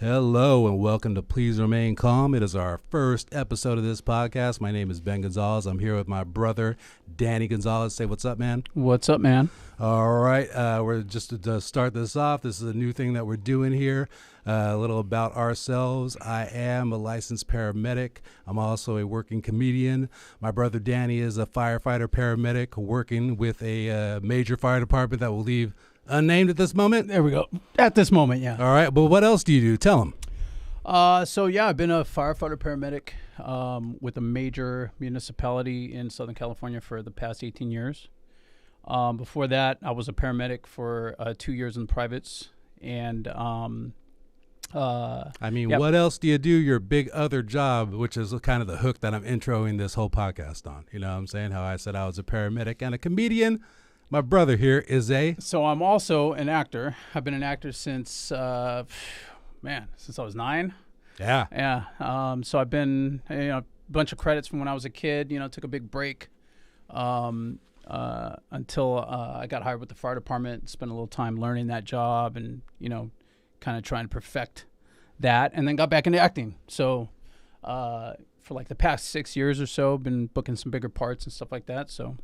Hello and welcome to Please Remain Calm. It is our first episode of this podcast. My name is Ben Gonzalez. I'm here with my brother, Danny Gonzalez. Say what's up, man. What's up, man? All right. We're just to start this off. This is a new thing that we're doing here. A little about ourselves. I am a licensed paramedic. I'm also a working comedian. My brother Danny is a firefighter paramedic working with a major fire department that will leave unnamed at this moment. There we go. At this moment, yeah. All right. But what else do you do? Tell them. I've been a firefighter paramedic with a major municipality in Southern California for the past 18 years. Before that, I was a paramedic for 2 years in privates. And what else do you do? Your big other job, which is kind of the hook that I'm introing this whole podcast on. You know what I'm saying? How I said I was a paramedic and a comedian. My brother here is So I'm also an actor. I've been an actor since I was 9. Yeah. Yeah. So I've been, a bunch of credits from when I was a kid, took a big break until I got hired with the fire department, spent a little time learning that job and, kind of trying to perfect that, and then got back into acting. So for like the past 6 years or so, been booking some bigger parts and stuff like that. So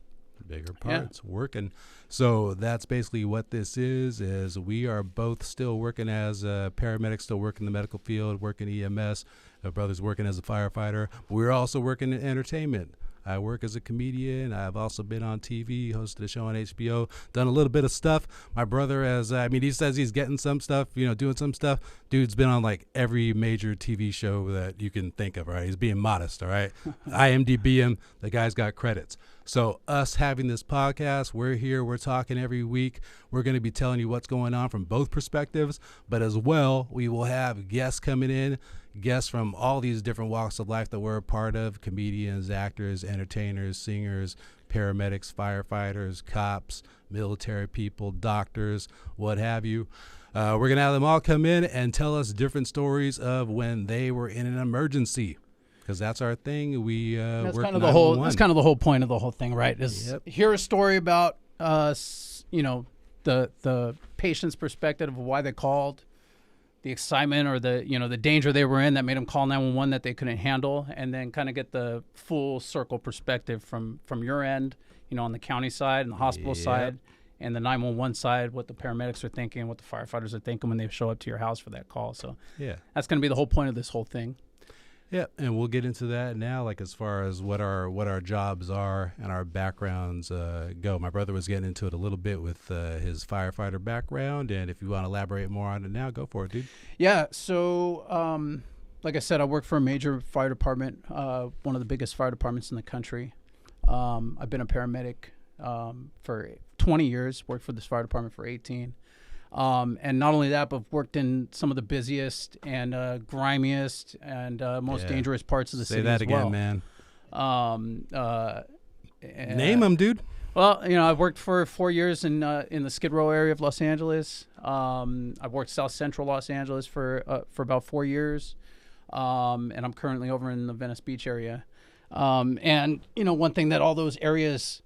bigger parts, working. So that's basically what this is we are both still working as paramedics, still working in the medical field, working EMS. My brother's working as a firefighter. We're also working in entertainment. I work as a comedian. I've also been on TV, hosted a show on HBO, done a little bit of stuff. My brother he says he's getting some stuff, doing some stuff. Dude's been on like every major TV show that you can think of, right? He's being modest, all right? IMDb him. The guy's got credits. So us having this podcast, we're here, we're talking every week. We're going to be telling you what's going on from both perspectives, but as well, we will have guests coming in, guests from all these different walks of life that we're a part of, comedians, actors, entertainers, singers, paramedics, firefighters, cops, military people, doctors, what have you. We're going to have them all come in and tell us different stories of when they were in an emergency. Because that's our thing. That's kind of the whole point of the whole thing, right? Is hear a story about the patient's perspective of why they called, the excitement or the danger they were in that made them call 911 that they couldn't handle, and then kind of get the full circle perspective from your end, on the county side and the hospital side and the 911 side, what the paramedics are thinking, what the firefighters are thinking when they show up to your house for that call. So that's going to be the whole point of this whole thing. Yeah, and we'll get into that now, like as far as what our jobs are and our backgrounds go. My brother was getting into it a little bit with his firefighter background, and if you want to elaborate more on it now, go for it, dude. Yeah, so like I said, I work for a major fire department, one of the biggest fire departments in the country. I've been a paramedic for 20 years, worked for this fire department for 18. And not only that, but worked in some of the busiest and grimiest and most dangerous parts of the city as well. Say that again, man. Name them, dude. Well, I've worked for 4 years in the Skid Row area of Los Angeles. I've worked South Central Los Angeles for about 4 years. And I'm currently over in the Venice Beach area. And one thing that all those areas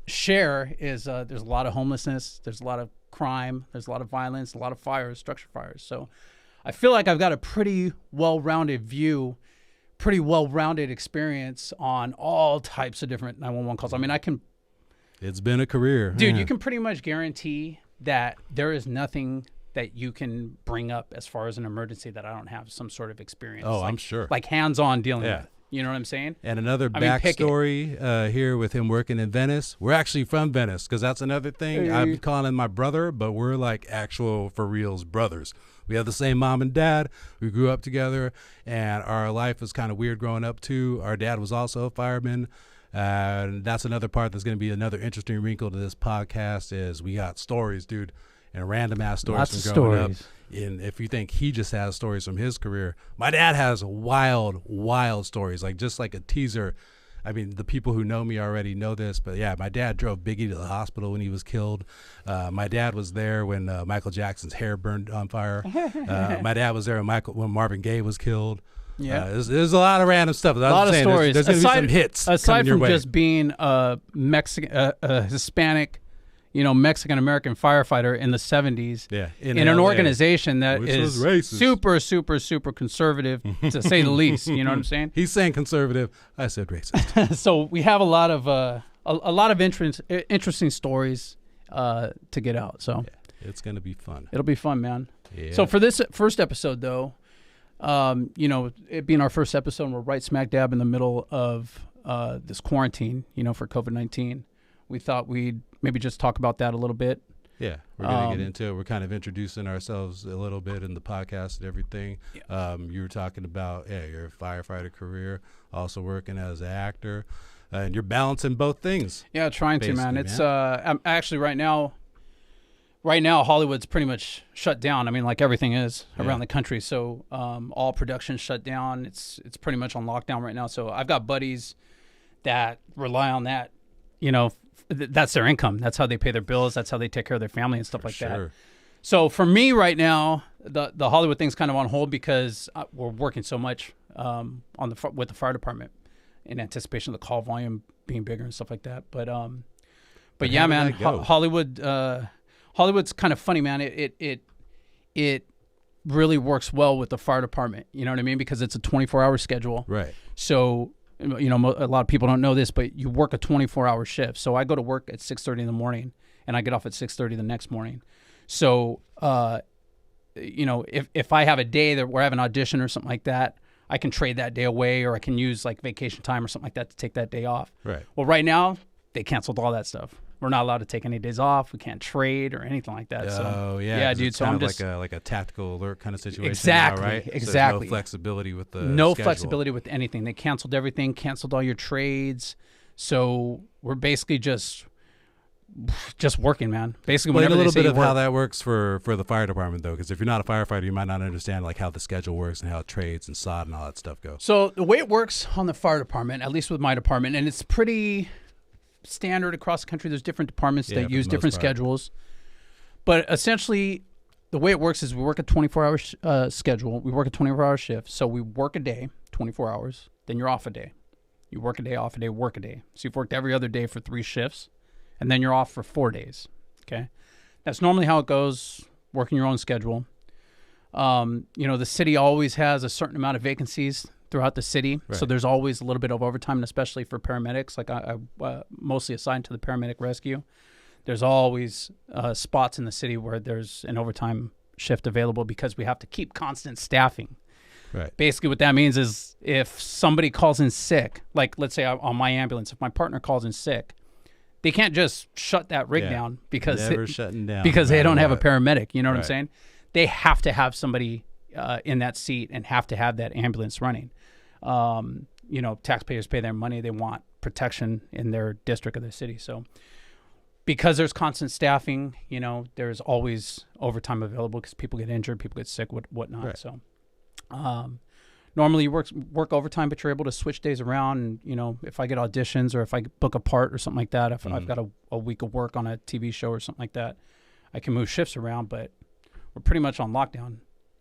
share is there's a lot of homelessness. There's a lot of crime, there's a lot of violence, a lot of fires, structure fires. So I feel like I've got a pretty well-rounded view, pretty well-rounded experience on all types of different 911 calls. I mean, it's been a career. Dude, you can pretty much guarantee that there is nothing that you can bring up as far as an emergency that I don't have some sort of experience. Oh, I'm sure. Like hands-on dealing with. You know what I'm saying? And another backstory here with him working in Venice. We're actually from Venice, because that's another thing. I'm calling him my brother, but we're like actual for reals brothers. We have the same mom and dad. We grew up together, and our life was kind of weird growing up too. Our dad was also a fireman. And that's another part that's going to be another interesting wrinkle to this podcast is we got stories, dude, and random ass stories from growing up. And if you think he just has stories from his career, my dad has wild stories, just like a teaser. I mean, the people who know me already know this, but yeah, my dad drove Biggie to the hospital when he was killed. My dad was there when Michael Jackson's hair burned on fire. My dad was there when Marvin Gaye was killed. Yeah, there's a lot of random stuff. A lot of stories. There's going to be some hits. Aside from just being a Mexican, Hispanic, Mexican American firefighter in the 70s. Yeah, in an LA, organization that which is was racist. super, super, super conservative, to say the least. You know what I'm saying? He's saying conservative. I said racist. So we have a lot of interesting stories to get out. So Yeah, it's gonna be fun. it'll be fun, man. Yeah. So for this first episode, though, it being our first episode, we're right smack dab in the middle of this quarantine, for COVID-19. We thought we'd maybe just talk about that a little bit. Yeah, we're going to get into it. We're kind of introducing ourselves a little bit in the podcast and everything. Yeah. You were talking about your firefighter career, also working as an actor, and you're balancing both things. Yeah, trying to, man. It's I'm actually right now, Hollywood's pretty much shut down. I mean, like everything is around the country. So all production shut down. It's pretty much on lockdown right now. So I've got buddies that rely on that, that's their income. That's how they pay their bills. That's how they take care of their family and stuff like that. So for me right now, the Hollywood thing's kind of on hold because we're working so much with the fire department in anticipation of the call volume being bigger and stuff like that. But yeah, man, Hollywood's kind of funny, man. It really works well with the fire department. You know what I mean? Because it's a 24-hour schedule. Right. So a lot of people don't know this, but you work a 24-hour shift. So I go to work at 6:30 in the morning, and I get off at 6:30 the next morning. So, if I have a day that where I have an audition or something like that, I can trade that day away, or I can use like vacation time or something like that to take that day off. Right. Well, right now they canceled all that stuff. We're not allowed to take any days off. We can't trade or anything like that. Yeah, dude. So I'm just like a tactical alert kind of situation. Exactly, now, right? exactly. So there's no flexibility with the no schedule. flexibility with anything. They canceled everything, canceled all your trades. So we're basically just working, man. Basically, Explain whenever a little they say bit of how that works for the fire department, though, because if you're not a firefighter, you might not understand like how the schedule works and how trades and SOT and all that stuff go. So the way it works on the fire department, at least with my department, and it's pretty standard across the country. There's different departments that use different schedules, but essentially the way it works is we work a 24-hour schedule. We work a 24-hour shift. So we work a day, 24 hours, then you're off a day. You work a day, off a day, work a day. So you've worked every other day for 3 shifts, and then you're off for 4 days. Okay. That's normally how it goes, working your own schedule. The city always has a certain amount of vacancies throughout the city. Right. So there's always a little bit of overtime, and especially for paramedics. Like I mostly assigned to the paramedic rescue. There's always spots in the city where there's an overtime shift available because we have to keep constant staffing. Right. Basically what that means is if somebody calls in sick, like let's say on my ambulance, if my partner calls in sick, they can't just shut that rig down because they don't have a paramedic. You know what I'm saying? They have to have somebody in that seat and have to have that ambulance running. Taxpayers pay their money. They want protection in their district or their city. So because there's constant staffing, there's always overtime available because people get injured, people get sick, whatnot. Right. So normally you work overtime, but you're able to switch days around. And, if I get auditions or if I book a part or something like that, if I've got a week of work on a TV show or something like that, I can move shifts around, but we're pretty much on lockdown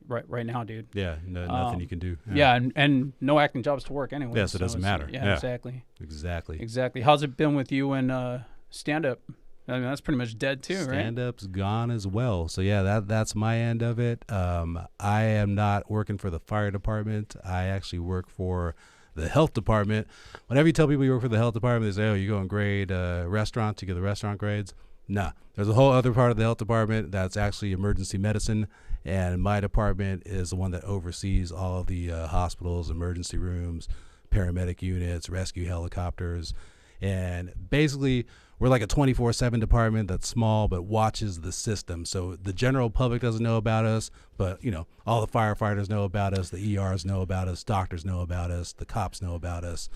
right now, dude. Yeah, nothing you can do. Yeah, and no acting jobs to work anyway. Yeah, so it doesn't matter. Yeah, exactly. How's it been with you and stand-up? I mean, that's pretty much dead too, right? Stand-up's gone as well. So yeah, that's my end of it. I am not working for the fire department. I actually work for the health department. Whenever you tell people you work for the health department, they say, "Oh, you go and grade restaurants. You get the restaurant grades." Nah, there's a whole other part of the health department that's actually emergency medicine, and my department is the one that oversees all of the hospitals, emergency rooms, paramedic units, rescue helicopters, and basically we're like a 24/7 department that's small but watches the system. So the general public doesn't know about us, but all the firefighters know about us, the ERs know about us, doctors know about us, the cops know about us.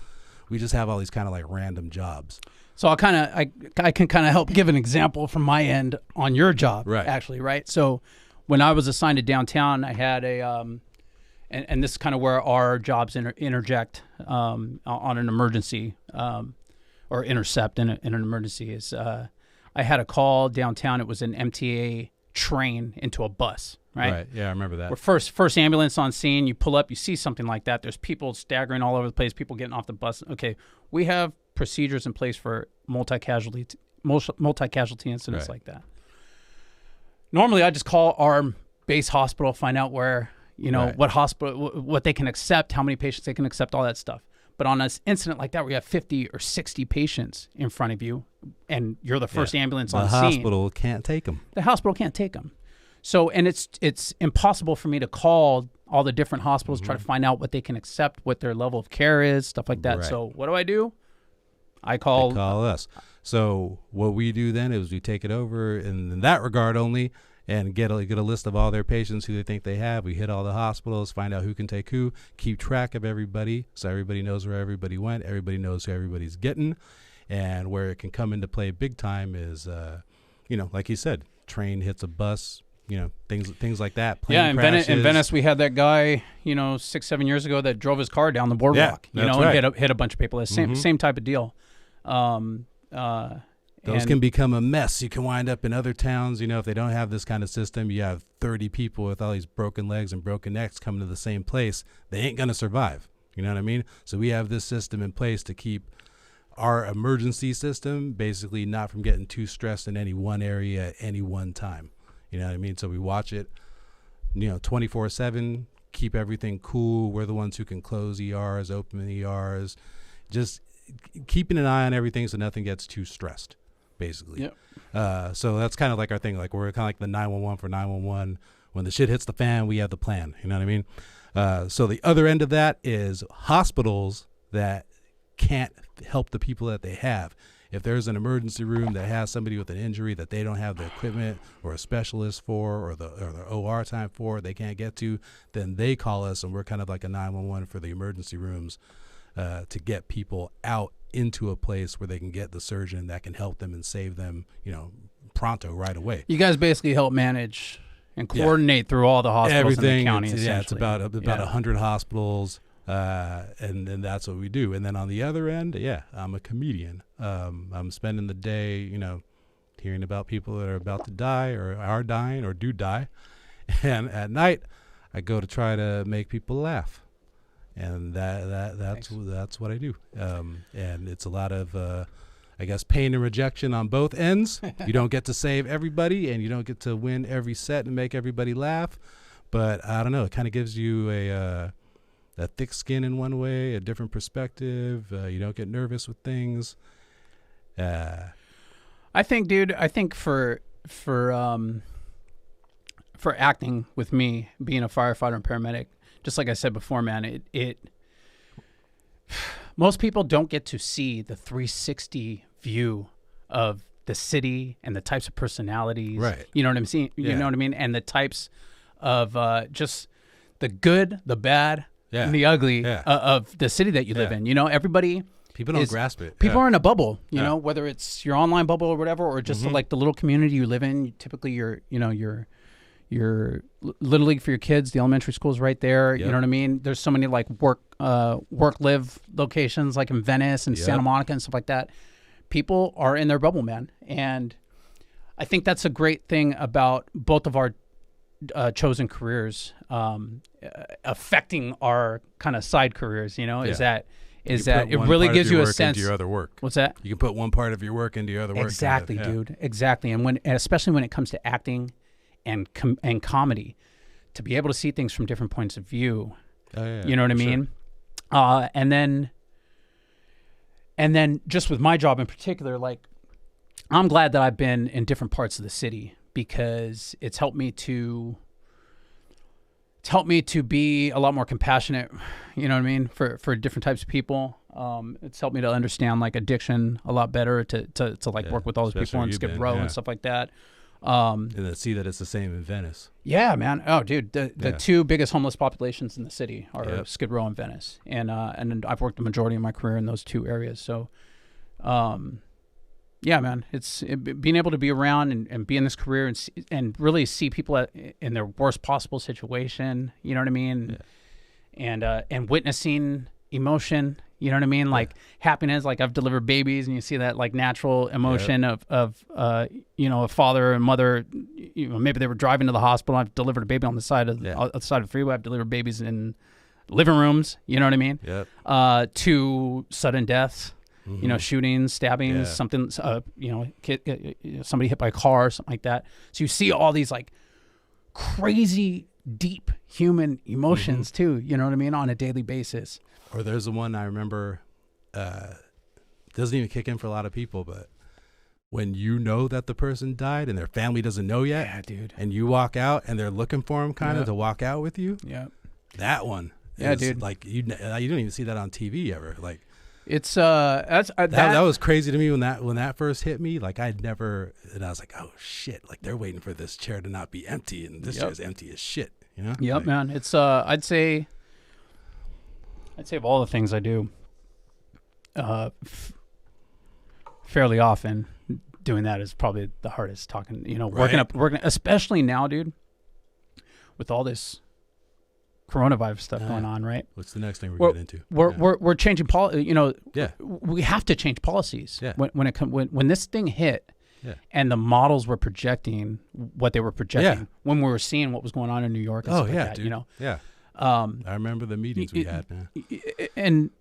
We just have all these kind of like random jobs. So I can kind of help give an example from my end on your job, right? Actually, right? So when I was assigned to downtown, I had a and this is kind of where our jobs interject on an emergency or intercept in an emergency is I had a call downtown. It was an MTA train into a bus, right? Right. Yeah, I remember that. We're first ambulance on scene. You pull up, you see something like that. There's people staggering all over the place, people getting off the bus. Okay, we have procedures in place for multi-casualty multi-casualty incidents like that. Normally, I just call our base hospital, find out where, what hospital, what they can accept, how many patients they can accept, all that stuff. But on an incident like that, where you have 50 or 60 patients in front of you, and you're the first ambulance on scene, the hospital can't take them. The hospital can't take them. So, and it's impossible for me to call all the different hospitals, try to find out what they can accept, what their level of care is, stuff like that. Right. So what do? I call us. So what we do then is we take it over in that regard only, and get a list of all their patients who they think they have. We hit all the hospitals, find out who can take who, keep track of everybody, so everybody knows where everybody went, everybody knows who everybody's getting. And where it can come into play big time is, like you said, train hits a bus, things like that. Plane crashes. In Venice, we had that guy, 6-7 years ago that drove his car down the boardwalk, and hit a bunch of people. Same type of deal. Those can become a mess. You can wind up in other towns, if they don't have this kind of system. You have 30 people with all these broken legs and broken necks coming to the same place. They ain't going to survive. You know what I mean? So we have this system in place to keep our emergency system basically not from getting too stressed in any one area at any one time. You know what I mean? So we watch it, 24/7, keep everything cool. We're the ones who can close ERs, open ERs, just keeping an eye on everything so nothing gets too stressed. Basically. Yep. So that's kind of like our thing. Like we're kind of like the 911 for 911. When the shit hits the fan, we have the plan. You know what I mean? So the other end of that is hospitals that can't help the people that they have. If there's an emergency room that has somebody with an injury that they don't have the equipment or a specialist for or the OR time for, they can't get to, then they call us, and we're kind of like a 911 for the emergency rooms to get people out into a place where they can get the surgeon that can help them and save them, pronto right away. You guys basically help manage and coordinate through all the hospitals in the county. It's about 100 hospitals, and that's what we do. And then on the other end, I'm a comedian. I'm spending the day, hearing about people that are about to die or are dying or do die. And at night, I go to try to make people laugh. And that's what I do. And it's a lot of, pain and rejection on both ends. You don't get to save everybody, and you don't get to win every set and make everybody laugh. But I don't know. It kind of gives you a thick skin in one way, a different perspective. You don't get nervous with things. I think for acting with me, being a firefighter and paramedic, just like I said before, man, it most people don't get to see the 360 view of the city and the types of personalities. Right. You know what I'm saying? You know what I mean? And the types of just the good, the bad, and the ugly of the city that you live in. Everybody. People don't grasp it. People are in a bubble, whether it's your online bubble or whatever, or just like the little community you live in. Typically, your Little League for your kids, the elementary school's right there. Yep. You know what I mean? There's so many like work live locations like in Venice and Santa Monica and stuff like that. People are in their bubble, man. And I think that's a great thing about both of our chosen careers affecting our kind of side careers, is that it really gives you a sense into your other work. What's that? You can put one part of your work into your other work. Exactly, dude. Exactly. And especially when it comes to acting and comedy, to be able to see things from different points of view. You know what I mean? And then just with my job in particular, like I'm glad that I've been in different parts of the city because it's helped me to be a lot more compassionate, you know what I mean, for different types of people. It's helped me to understand like addiction a lot better, to like work with all those people on Skid Row and stuff like that. And to see that it's the same in Venice. Yeah, man. Oh, dude, the two biggest homeless populations in the city are Skid Row and Venice, and I've worked the majority of my career in those two areas. So, yeah, man, being able to be around and be in this career and really see people in their worst possible situation. You know what I mean? Yeah. And witnessing emotion. You know what I mean? Like happiness, like I've delivered babies and you see that like natural emotion of a father and mother, maybe they were driving to the hospital. I've delivered a baby on the side of the freeway. I've delivered babies in living rooms. You know what I mean? Yep. To sudden deaths, you know, shootings, stabbings, something, you know, somebody hit by a car or something like that. So you see all these like crazy, deep human emotions too, you know what I mean, on a daily basis. Or there's the one I remember, doesn't even kick in for a lot of people, but when you know that the person died and their family doesn't know yet, yeah, dude, and you walk out and they're looking for him kind of to walk out with you, that one, dude, like you don't even see that on TV ever. Like it's that was crazy to me when that first hit me. Like I was like, oh shit, like they're waiting for this chair to not be empty, and this chair's empty as shit, you know? Yep, like, man. It's I'd say of all the things I do, fairly often, doing that is probably the hardest. Talking, you know, working, especially now, dude, with all this coronavirus stuff going on, right? What's the next thing we're getting into? We're changing you know, we have to change policies. When this thing hit, and the models were projecting what they were projecting, when we were seeing what was going on in New York. And stuff like that, dude. You know, I remember the meetings we had, man. And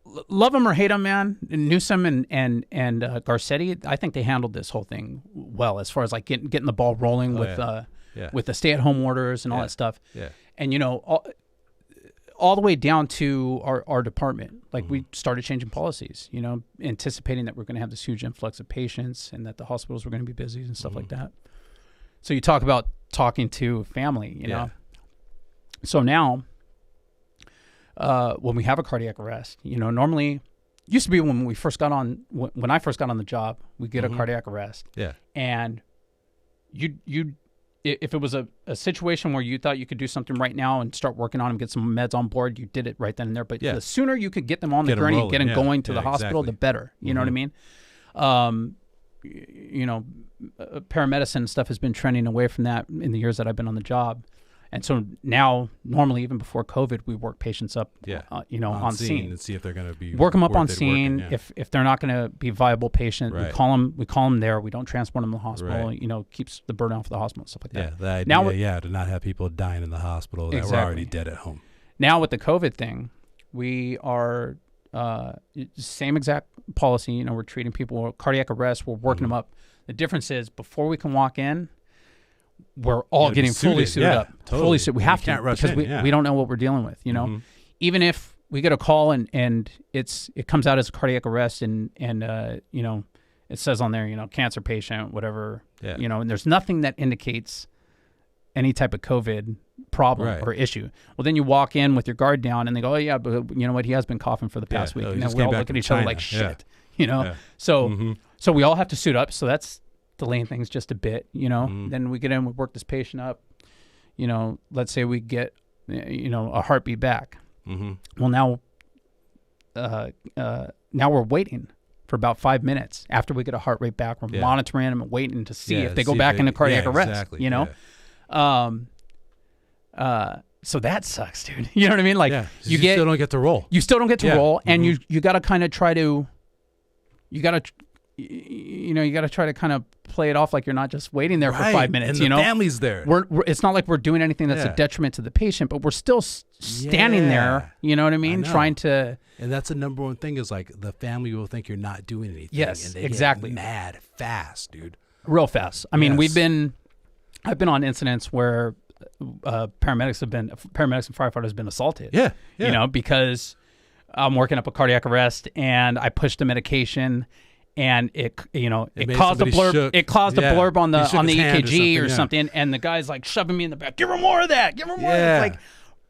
love them or hate them, man. Newsom and Garcetti, I think they handled this whole thing well as far as like getting the ball rolling with the stay-at-home orders and all that stuff. Yeah. And you know, all the way down to our department, like we started changing policies. You know, anticipating that we're going to have this huge influx of patients and that the hospitals were going to be busy and stuff like that. So you talk about talking to family, you know. So now, when we have a cardiac arrest, you know, normally used to be when we first got on, when I first got on the job, we get a cardiac arrest. Yeah. And if it was a situation where you thought you could do something right now and start working on them, get some meds on board, you did it right then and there. But the sooner you could get them on the gurney and get them going to the hospital, the better. You know what I mean? You know, paramedicine stuff has been trending away from that in the years that I've been on the job. And so now, normally, even before COVID, we work patients up, you know, on scene and see if they're going to be work them up on scene. If they're not going to be a viable patient, we call them there. We don't transport them to the hospital. You know, keeps the burden off the hospital and stuff like that. Yeah, the idea, to not have people dying in the hospital that were already dead at home. Now with the COVID thing, we are same exact policy. You know, we're treating people with cardiac arrest. We're working them up. The difference is before we can walk in, we're all getting fully suited up. Totally. Fully suited. We have to because we don't know what we're dealing with, you know. Even if we get a call and it comes out as a cardiac arrest and you know, it says on there, you know, cancer patient, whatever, you know, and there's nothing that indicates any type of COVID problem or issue. Well, then you walk in with your guard down and they go, oh yeah, but you know what, he has been coughing for the past week. And then we all look at each other like shit, you know. So we all have to suit up. So that's delaying things just a bit, you know. Then we get in, we work this patient up, you know. Let's say we get, you know, a heartbeat back. Well, now we're waiting for about 5 minutes after we get a heart rate back. We're monitoring them and waiting to see if they go back into cardiac arrest. You know, so that sucks, dude. You know what I mean? Like you still don't get to roll. You still don't get to roll, and you got to kind of try to, you got to try to kind of play it off like you're not just waiting there for 5 minutes. And you know, the family's there. It's not like we're doing anything that's a detriment to the patient, but we're still standing there. You know what I mean? Trying to. And that's the number one thing is like the family will think you're not doing anything. Yes, and they exactly. Get mad fast, dude. Real fast. I mean, I've been on incidents where paramedics and firefighters have been assaulted. Yeah. You know, because I'm working up a cardiac arrest and I pushed the medication. And it caused a blurb. Shook. It caused a blurb on the EKG or something, and the guy's like shoving me in the back. Give her more of that. Give her more. It's like,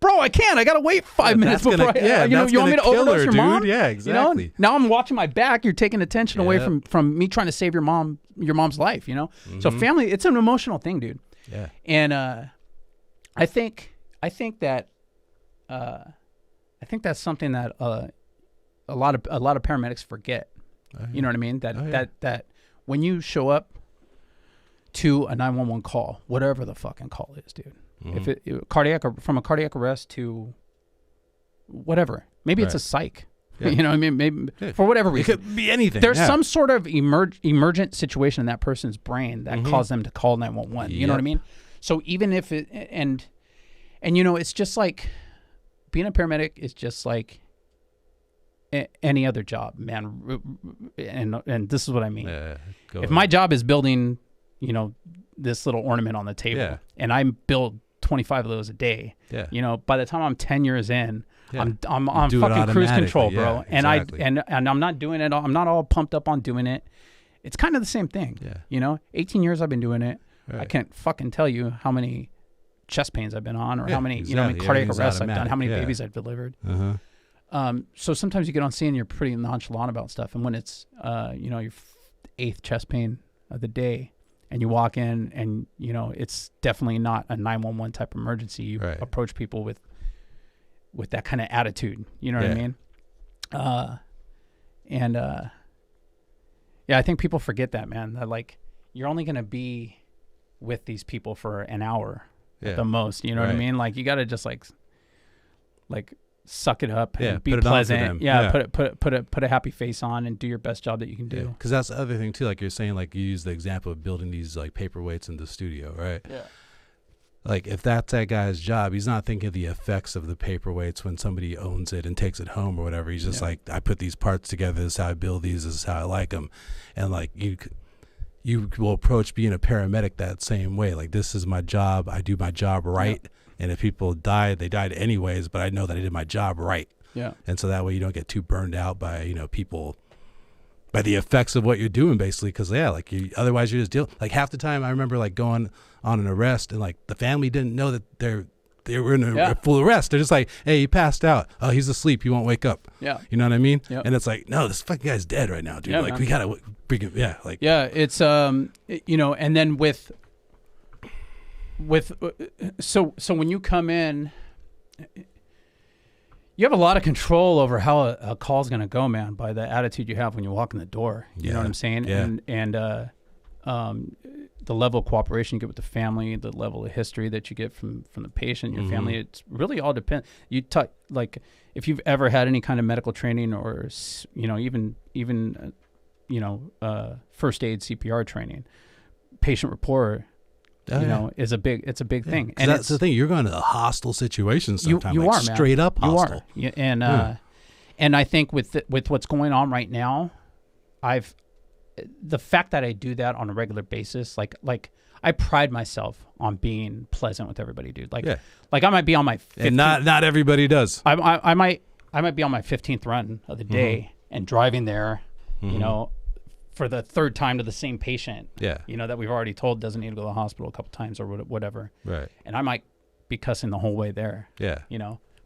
bro, I can't. I gotta wait 5 minutes before. You want me to overdose your mom? Yeah, exactly. You know? Now I'm watching my back. You're taking attention away from me trying to save your mom's life. You know. So family, it's an emotional thing, dude. Yeah. And I think that that's something that a lot of paramedics forget. You know what I mean? That when you show up to a 911 call, whatever the fucking call is, dude. If it from a cardiac arrest to whatever, maybe it's a psych. You know what I mean? Maybe for whatever reason. It could be anything. There's some sort of emergent situation in that person's brain that caused them to call 911. You know what I mean? So even if it and you know, it's just like being a paramedic is just like any other job, man. And this is what I mean. Go if my job is building, this little ornament on the table, and I build 25 of those a day, by the time I'm 10 years in, I'm fucking cruise control, bro. Exactly. And I'm not doing it. I'm not all pumped up on doing it. It's kind of the same thing. 18 years I've been doing it. Right. I can't fucking tell you how many chest pains I've been on, or how many, how many cardiac arrests I've done, how many babies I've delivered. So sometimes you get on scene and you're pretty nonchalant about stuff. And when it's, your 8th chest pain of the day, and you walk in and, it's definitely not a 911 type emergency. You approach people with that kind of attitude. You know what I mean? I think people forget that, man. That, like, you're only going to be with these people for an hour at the most. You know what I mean? Like, you got to just like suck it up and be pleasant. Put a happy face on and do your best job that you can do. Because that's the other thing too. Like you're saying, like you use the example of building these like paperweights in the studio, right? Yeah. Like if that's that guy's job, he's not thinking of the effects of the paperweights when somebody owns it and takes it home or whatever. He's just like, I put these parts together. This is how I build these. This is how I like them. And like you will approach being a paramedic that same way. Like, this is my job. I do my job right. Yeah. And if people died, they died anyways, but I know that I did my job right. Yeah. And so that way you don't get too burned out by, people, by the effects of what you're doing, basically. Because, otherwise you're just like half the time I remember like going on an arrest and like the family didn't know that they were in a full arrest. They're just like, hey, he passed out. Oh, he's asleep. He won't wake up. Yeah. You know what I mean? Yep. And it's like, no, this fucking guy's dead right now, dude. Yeah, like, man. We got to bring him. Yeah. Like, yeah, it's, and then so when you come in, you have a lot of control over how a call's going to go, man, by the attitude you have when you walk in the door. You know what I'm saying? Yeah. And the level of cooperation you get with the family, the level of history that you get from the patient, your family, it's really all depends. Like if you've ever had any kind of medical training or, even first aid CPR training, patient rapport, is a big thing. And that's the thing. You're going to a hostile situation sometimes. You are, man. Straight up hostile. You are. And I think with what's going on right now, the fact that I do that on a regular basis, like I pride myself on being pleasant with everybody, dude. Like I might be on my 15th, and not everybody does. I might be on my 15th run of the day and driving there, for the 3rd time to the same patient. Yeah. That we've already told doesn't need to go to the hospital a couple times or whatever. Right. And I might be cussing the whole way there. Yeah.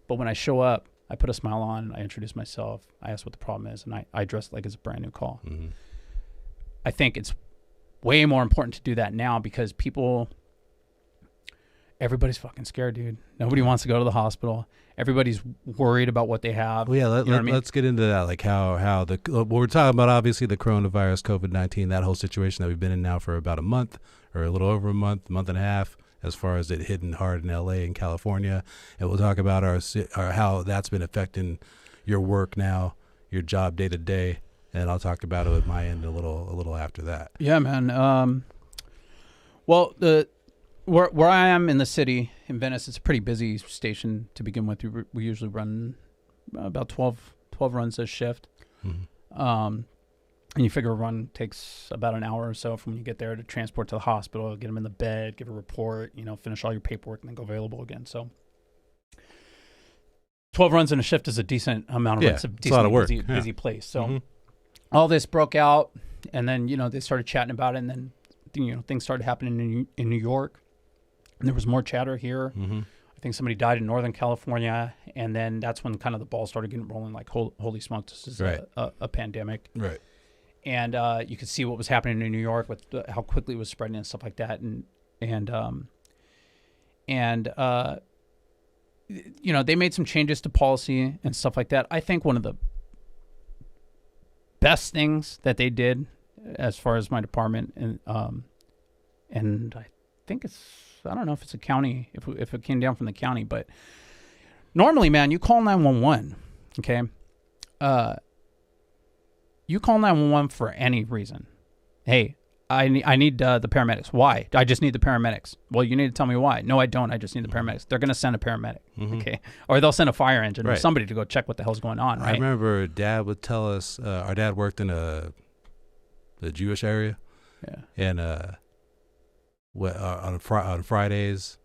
But when I show up, I put a smile on, I introduce myself, I ask what the problem is, and I address it like it's a brand new call. Mm-hmm. I think it's way more important to do that now because everybody's fucking scared, dude. Nobody wants to go to the hospital. Everybody's worried about what they have. Well, yeah, let's get into that. Like how what we're talking about, obviously the coronavirus, COVID-19, that whole situation that we've been in now for about a month or a little over a month and a half, as far as it hitting hard in LA and California. And we'll talk about our how that's been affecting your work now, your job day to day. And I'll talk about it at my end a little after that. Yeah, man. Well, where I am in the city in Venice, it's a pretty busy station to begin with. We usually run about 12 runs a shift. Mm-hmm. And you figure a run takes about an hour or so from when you get there to transport to the hospital, get them in the bed, give a report, finish all your paperwork, and then go available again. So 12 runs in a shift is a decent amount of runs. It's a lot of work. Busy place. So all this broke out, and then, they started chatting about it, and then, things started happening in New York, and there was more chatter here. Mm-hmm. I think somebody died in Northern California, and then that's when kind of the ball started getting rolling, like, holy smokes, this is a pandemic. Right. And you could see what was happening in New York with how quickly it was spreading and stuff like that. They made some changes to policy and stuff like that. I think one of the best things that they did as far as my department, and I think I don't know if it's a county, if it came down from the county, but normally, man, you call 911, okay? You call 911 for any reason. Hey, I need the paramedics. Why? I just need the paramedics. Well, you need to tell me why. No, I don't. I just need the paramedics. They're going to send a paramedic. Okay. Or they'll send a fire engine or somebody to go check what the hell's going on. Right. I remember Dad would tell us, our dad worked in the Jewish area. Yeah. And on Fridays,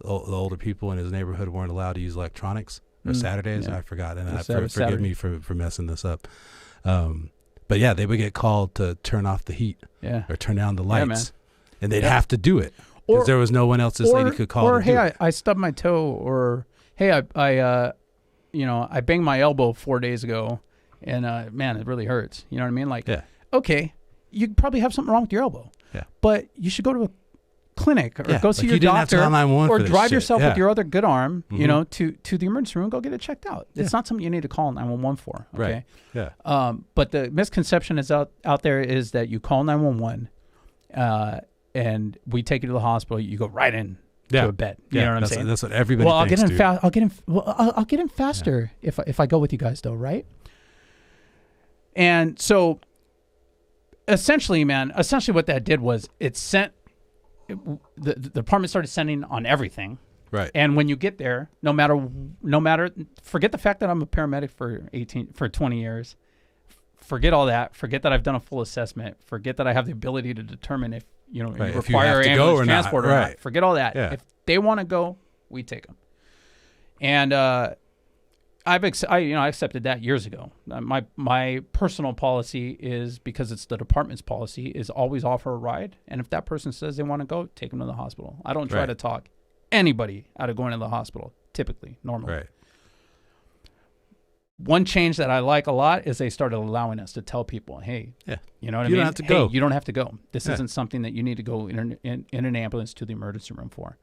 the older people in his neighborhood weren't allowed to use electronics. Or Saturdays, I forgot. And forgive me for messing this up. But yeah, they would get called to turn off the heat or turn down the lights. And they'd have to do it because there was no one else this lady could call. Or, hey, I stubbed my toe. Or, hey, I banged my elbow 4 days ago. And, man, it really hurts. You know what I mean? Like, okay, you probably have something wrong with your elbow. Yeah. But you should go to a clinic or go see your doctor or drive yourself with your other good arm, you know, to the emergency room and go get it checked out. It's not something you need to call 911 for. Okay. Right. Yeah. But the misconception is out there is that you call 911 and we take you to the hospital. You go right in to a bed. You know what I'm saying? That's what everybody thinks, I'll get in faster if I go with you guys though, right? And so essentially what that did was it sent the department started sending on everything. Right. And when you get there, no matter, forget the fact that I'm a paramedic for 20 years. Forget all that. Forget that I've done a full assessment. Forget that I have the ability to determine if, you require ambulance transport or not. Forget all that. Yeah. If they want to go, we take them. And I accepted that years ago. My personal policy is, because it's the department's policy, is always offer a ride. And if that person says they want to go, take them to the hospital. I don't try to talk anybody out of going to the hospital, typically, normally. Right. One change that I like a lot is they started allowing us to tell people, hey, you know what I mean? You don't have to go. You don't have to go. This isn't something that you need to go in an ambulance to the emergency room for.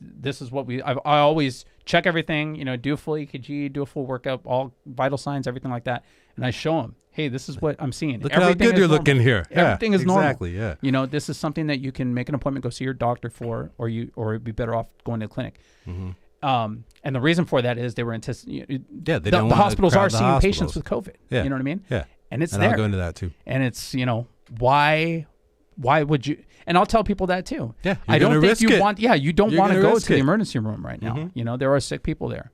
This is what I always check everything, do a full EKG, do a full workup, all vital signs, everything like that. And I show them, hey, this is what I'm seeing. Look how good you're looking here. Everything is normal. Exactly, yeah. This is something that you can make an appointment, go see your doctor for, or it'd be better off going to the clinic. Mm-hmm. And the reason for that is they were anticipating. The hospitals are seeing patients with COVID. Yeah. You know what I mean? Yeah. And it's and there. I'll go into that too. And it's, why would you? And I'll tell people that too. Yeah. I don't think you want. Yeah, you don't want to go to the emergency room right now. Mm-hmm. There are sick people there.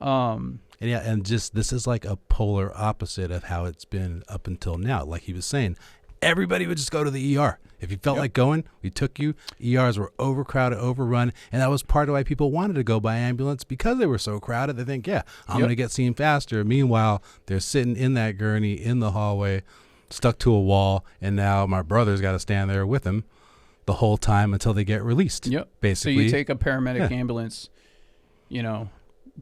And just this is like a polar opposite of how it's been up until now. Like he was saying, everybody would just go to the ER. If you felt like going, we took you. ERs were overcrowded, overrun, and that was part of why people wanted to go by ambulance, because they were so crowded. They think, I'm going to get seen faster. Meanwhile, they're sitting in that gurney in the hallway, stuck to a wall, and now my brother's got to stand there with him the whole time until they get released. Yep. Basically. So you take a paramedic ambulance,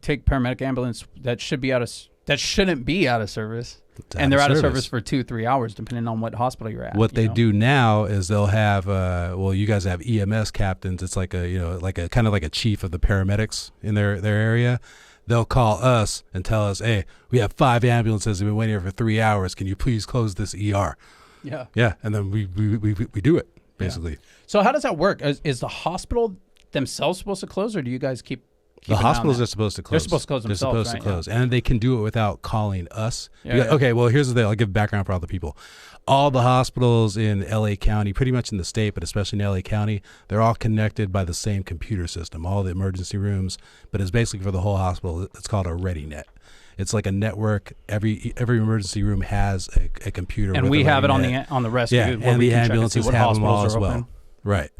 take paramedic ambulance that shouldn't be out of service. And they're out of service for 2-3 hours, depending on what hospital you're at. What they do now is they'll have, you guys have EMS captains. It's like a kind of like a chief of the paramedics in their area. They'll call us and tell us, hey, we have 5 ambulances. We've been waiting here for 3 hours. Can you please close this ER? Yeah. Yeah. And then we do it, basically. Yeah. So how does that work? Is the hospital themselves supposed to close, or do you guys keep the hospitals are supposed to close. They're supposed to close themselves. They're supposed to close. And they can do it without calling us. Yeah. Okay, well, here's the thing. I'll give background for all the people. All the hospitals in LA County, pretty much in the state, but especially in LA County, they're all connected by the same computer system, all the emergency rooms. But it's basically for the whole hospital. It's called a ReadyNet. It's like a network. Every emergency room has a computer. And we have it on the rescue. Yeah, and the ambulances have them all as well. Right.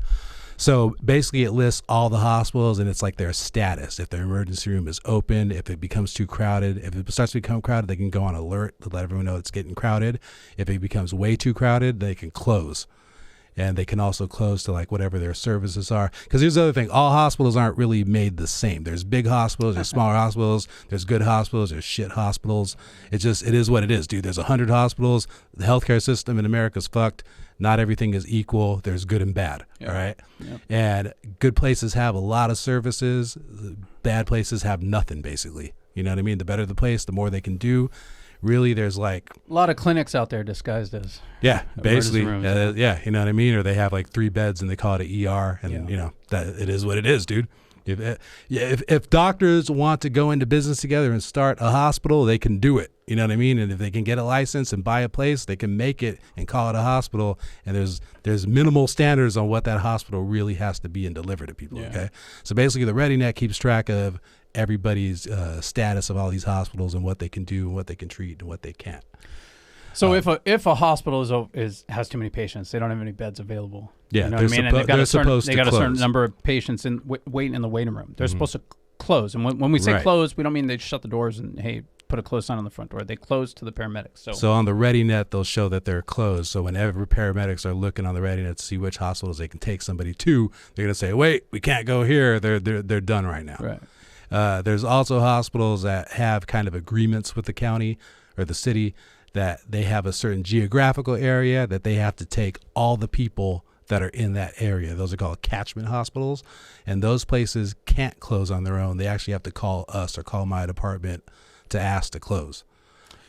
So basically it lists all the hospitals, and it's like their status. If their emergency room is open, if it becomes too crowded, if it starts to become crowded, they can go on alert to let everyone know it's getting crowded. If it becomes way too crowded, they can close. And they can also close to like whatever their services are. Because here's the other thing. All hospitals aren't really made the same. There's big hospitals, there's smaller hospitals, there's good hospitals, there's shit hospitals. It is what it is, dude. There's 100 hospitals. The healthcare system in America's fucked. Not everything is equal. There's good and bad. All right. Yep. And good places have a lot of services. Bad places have nothing, basically. You know what I mean? The better the place, the more they can do. Really, there's like a lot of clinics out there disguised as basically, you know what I mean? Or they have like 3 beds and they call it an ER, and that it is what it is, dude. If doctors want to go into business together and start a hospital, they can do it. You know what I mean? And if they can get a license and buy a place, they can make it and call it a hospital. And there's minimal standards on what that hospital really has to be and deliver to people. Okay. So basically, the ReadyNet keeps track of everybody's status of all these hospitals and what they can do and what they can treat and what they can't. So if a hospital has too many patients, they don't have any beds available. Yeah, you know what I mean? And they've got a certain number of patients waiting in the waiting room. They're supposed to close. And when we say close, we don't mean they shut the doors and hey, put a closed sign on the front door. They close to the paramedics. So on the ReadyNet, they'll show that they're closed. So whenever paramedics are looking on the ReadyNet to see which hospitals they can take somebody to, they're gonna say, wait, we can't go here. They're done right now. Right. There's also hospitals that have kind of agreements with the county or the city that they have a certain geographical area that they have to take all the people that are in that area. Those are called catchment hospitals, and those places can't close on their own. They actually have to call us or call my department to ask to close.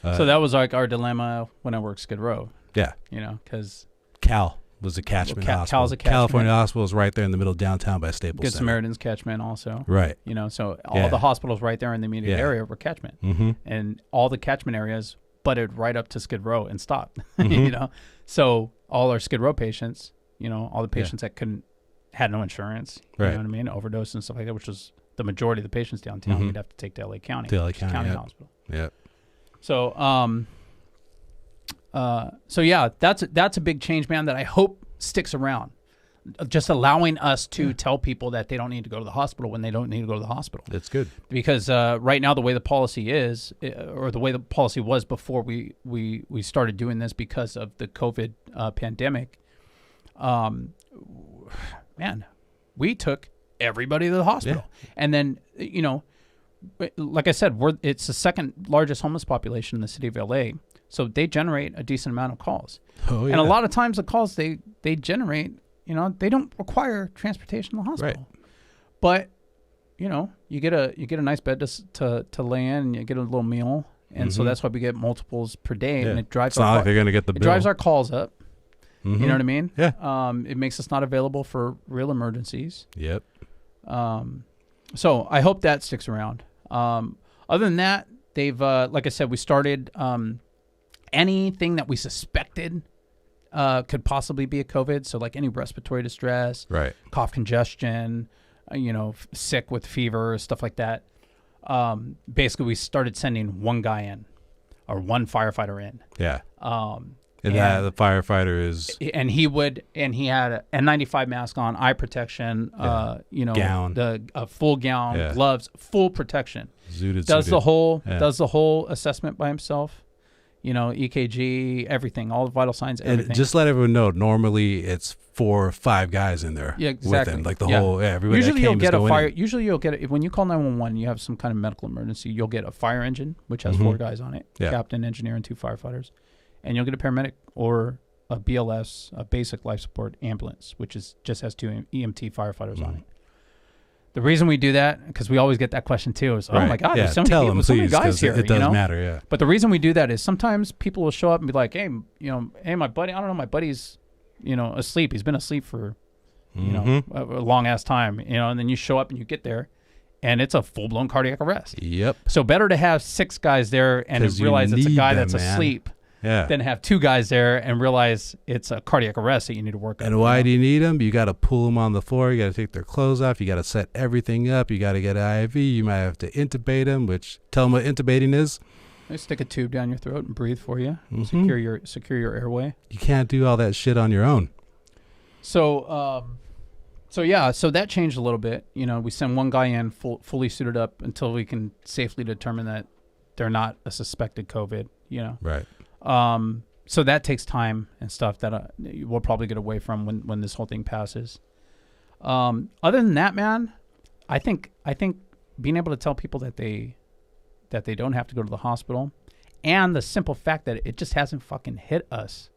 So that was like our dilemma when I worked Skid Row. Yeah. You know, because Cal was a catchment hospital. Cal's a catchment. California Hospital is right there in the middle of downtown by Staples Good Center. Samaritan's catchment also. Right. You know, so all the hospitals right there in the immediate area were catchment. And all the catchment areas butted right up to Skid Row and stopped. You know, so all our Skid Row patients, you know, all the patients that had no insurance, you know what I mean, overdose and stuff like that, which was the majority of the patients downtown, we'd have to take to LA County. To LA County Hospital. Yep. So, so yeah, that's a big change, man, that I hope sticks around. Just allowing us to tell people that they don't need to go to the hospital when they don't need to go to the hospital. That's good. Because right now the way the policy is, or the way the policy was before we started doing this because of the COVID pandemic, man, we took everybody to the hospital. And then, you know, like I said, it's the second largest homeless population in the city of LA. So they generate a decent amount of calls. Oh, yeah. And a lot of times the calls they generate, you know, they don't require transportation to the hospital. Right. But, you know, you get a nice bed to lay in, and you get a little meal. And so that's why we get multiples per day. And it drives like they're going to get the bill. It drives our calls up. You know what I mean? Yeah. It makes us not available for real emergencies. Yep. So I hope that sticks around. Other than that, they've, like I said, we started anything that we suspected could possibly be a COVID. So like any respiratory distress, cough, congestion, you know, sick with fever, stuff like that. Basically, we started sending one guy in or one firefighter in. Yeah. And that the firefighter is, and he had a N95 mask on, eye protection, you know, gown, a full gown, gloves, full protection. Does the whole assessment by himself. You know, EKG, everything, all the vital signs, everything. And just let everyone know, normally it's 4 or 5 guys in there with him. Like the whole, everybody usually that you'll get a fire. in. Usually you'll get, when you call 911, you have some kind of medical emergency, you'll get a fire engine, which has 4 guys on it, captain, engineer, and 2 firefighters. And you'll get a paramedic or a BLS, a basic life support ambulance, which just has 2 EMT firefighters on it. The reason we do that, because we always get that question too, is, oh my God, there's so many guys here. It does matter, But the reason we do that is sometimes people will show up and be like, hey, you know, hey, my buddy, I don't know, my buddy's, you know, asleep. He's been asleep for, you know, a long ass time, you know, and then you show up and you get there and it's a full-blown cardiac arrest. Yep. So better to have 6 guys there and realize it's a guy that's asleep. Then have 2 guys there and realize it's a cardiac arrest that you need to work on. And why do you need them? You got to pull them on the floor. You got to take their clothes off. You got to set everything up. You got to get an IV. You might have to intubate them, which tell them what intubating is. They stick a tube down your throat and breathe for you. Secure your airway. You can't do all that shit on your own. So, so that changed a little bit. You know, we send one guy in fully suited up until we can safely determine that they're not a suspected COVID, you know. Right. So that takes time and stuff that we'll probably get away from when this whole thing passes. Other than that, man, I think being able to tell people that they don't have to go to the hospital, and the simple fact that it just hasn't fucking hit us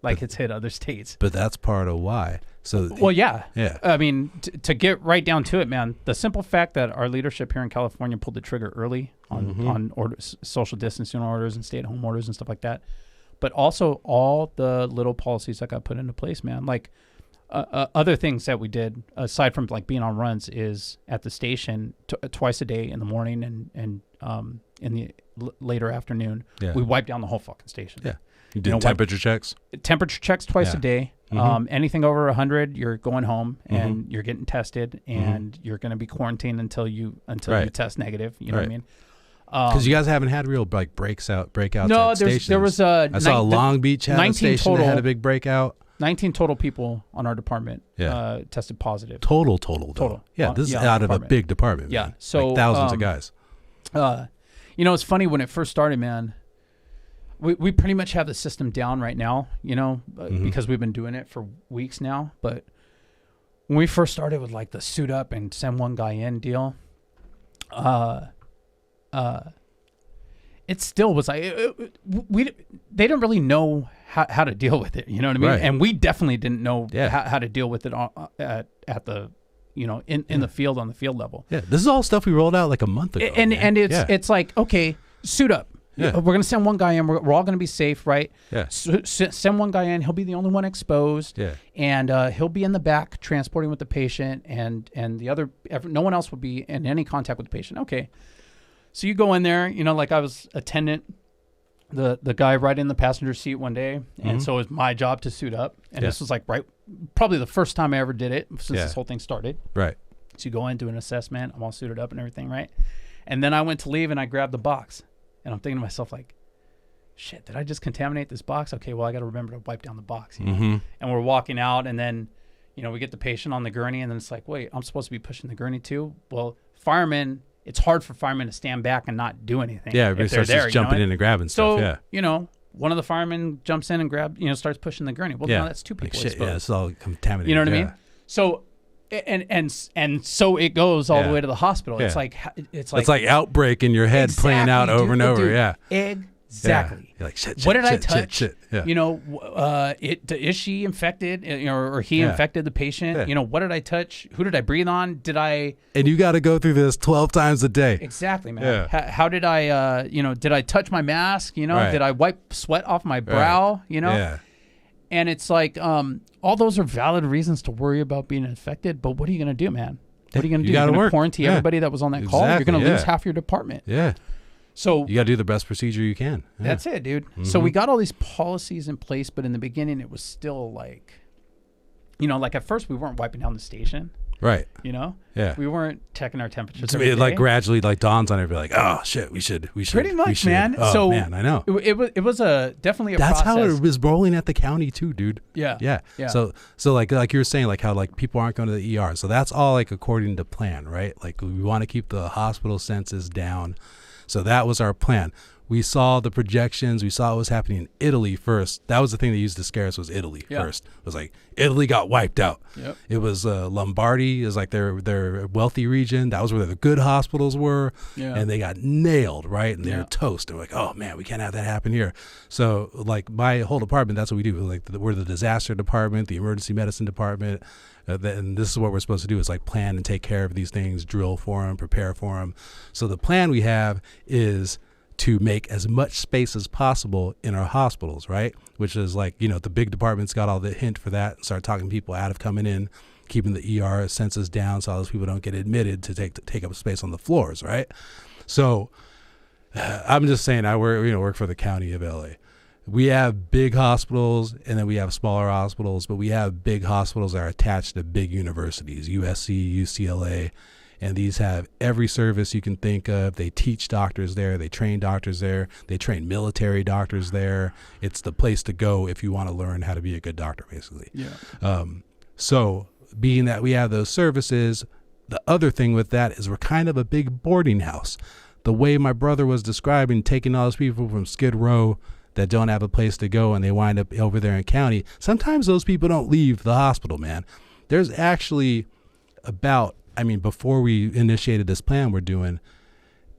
like it's hit other states. But that's part of why. So well, yeah. I mean, to get right down to it, man, the simple fact that our leadership here in California pulled the trigger early on orders, social distancing orders and stay-at-home orders and stuff like that, but also all the little policies that got put into place, man. Like other things that we did aside from like being on runs is at the station twice a day in the morning and in the later afternoon. Yeah. We wiped down the whole fucking station. Yeah. You did temperature checks? Temperature checks twice a day. Anything over 100, you're going home and you're getting tested, and you're going to be quarantined until you test negative. You know what I mean? Because you guys haven't had real like breakouts. No, at stations. there was I saw Long Beach had a station total, that had a big breakout. 19 total people on our department tested positive. Total. Yeah, this is out of a big department. Yeah, man. so like thousands of guys. It's funny when it first started, man. We pretty much have the system down right now, because we've been doing it for weeks now. But when we first started with like the suit up and send one guy in deal, it still was like they didn't really know how to deal with it. You know what I mean? Right. And we definitely didn't know how to deal with it at the in the field on the field level. Yeah, this is all stuff we rolled out like a month ago. And it's like, okay, suit up. Yeah. We're going to send one guy in. We're all going to be safe, right? Yeah. Send one guy in. He'll be the only one exposed. Yeah. And he'll be in the back transporting with the patient, and the other, no one else will be in any contact with the patient. Okay. So you go in there, like I was attendant, the guy right in the passenger seat one day, and so it was my job to suit up. And this was like probably the first time I ever did it since this whole thing started. Right. So you go in, do an assessment. I'm all suited up and everything, right? And then I went to leave and I grabbed the box. And I'm thinking to myself, like, shit, did I just contaminate this box? Okay, well, I got to remember to wipe down the box. And we're walking out, and then, we get the patient on the gurney, and then it's like, wait, I'm supposed to be pushing the gurney too? Well, firemen, it's hard for firemen to stand back and not do anything. Yeah, everybody starts just jumping in and grabbing stuff. So, one of the firemen jumps in and starts pushing the gurney. Well, now that's two people exposed. Yeah, it's all contaminated. You know what I mean? So... And so it goes all the way to the hospital. Yeah. It's like outbreak in your head playing out over and over. Yeah, exactly. Yeah. You're like shit. What did I touch? Shit. Yeah. Is she infected? Or he infected the patient? Yeah. What did I touch? Who did I breathe on? Did I? And you got to go through this 12 times a day. Exactly, man. Yeah. How did I? Did I touch my mask? Did I wipe sweat off my brow? Yeah. And it's like, all those are valid reasons to worry about being infected, but what are you going to do, man? What are you going to do? You're going to quarantine everybody that was on that call? You're going to lose half your department. Yeah. So you got to do the best procedure you can. Yeah. That's it, dude. So we got all these policies in place, but in the beginning, it was still like, like at first we weren't wiping down the station. Right. Yeah. We weren't checking our temperatures. To me, it like gradually like dawns on everybody, like, oh shit, we should. Pretty much, man. Oh, so man, I know. It was definitely a That's process. how it was rolling at the county too, dude. Yeah. So like you were saying, like how like people aren't going to the ER. So that's all like according to plan, right? Like we want to keep the hospital census down. So that was our plan. We saw the projections. We saw what was happening in Italy first. That was the thing they used to scare us, was Italy first. It was like Italy got wiped out. Yep. It was Lombardy. It was like their wealthy region. That was where the good hospitals were. Yeah. And they got nailed, right? And they were toast. They're like, oh, man, we can't have that happen here. So like my whole department, that's what we do. Like we're the disaster department, the emergency medicine department. And this is what we're supposed to do, is like plan and take care of these things, drill for them, prepare for them. So the plan we have is to make as much space as possible in our hospitals, right? Which is like, the big departments got all the hint for that and start talking people out of coming in, keeping the ER census down so all those people don't get admitted to take up space on the floors, right? So I'm just saying, I work for the county of LA. We have big hospitals and then we have smaller hospitals, but we have big hospitals that are attached to big universities, USC, UCLA, and these have every service you can think of. They teach doctors there. They train doctors there. They train military doctors there. It's the place to go if you want to learn how to be a good doctor, basically. Yeah. So being that we have those services, the other thing with that is we're kind of a big boarding house. The way my brother was describing, taking all those people from Skid Row that don't have a place to go and they wind up over there in county, sometimes those people don't leave the hospital, man. There's actually before we initiated this plan we're doing,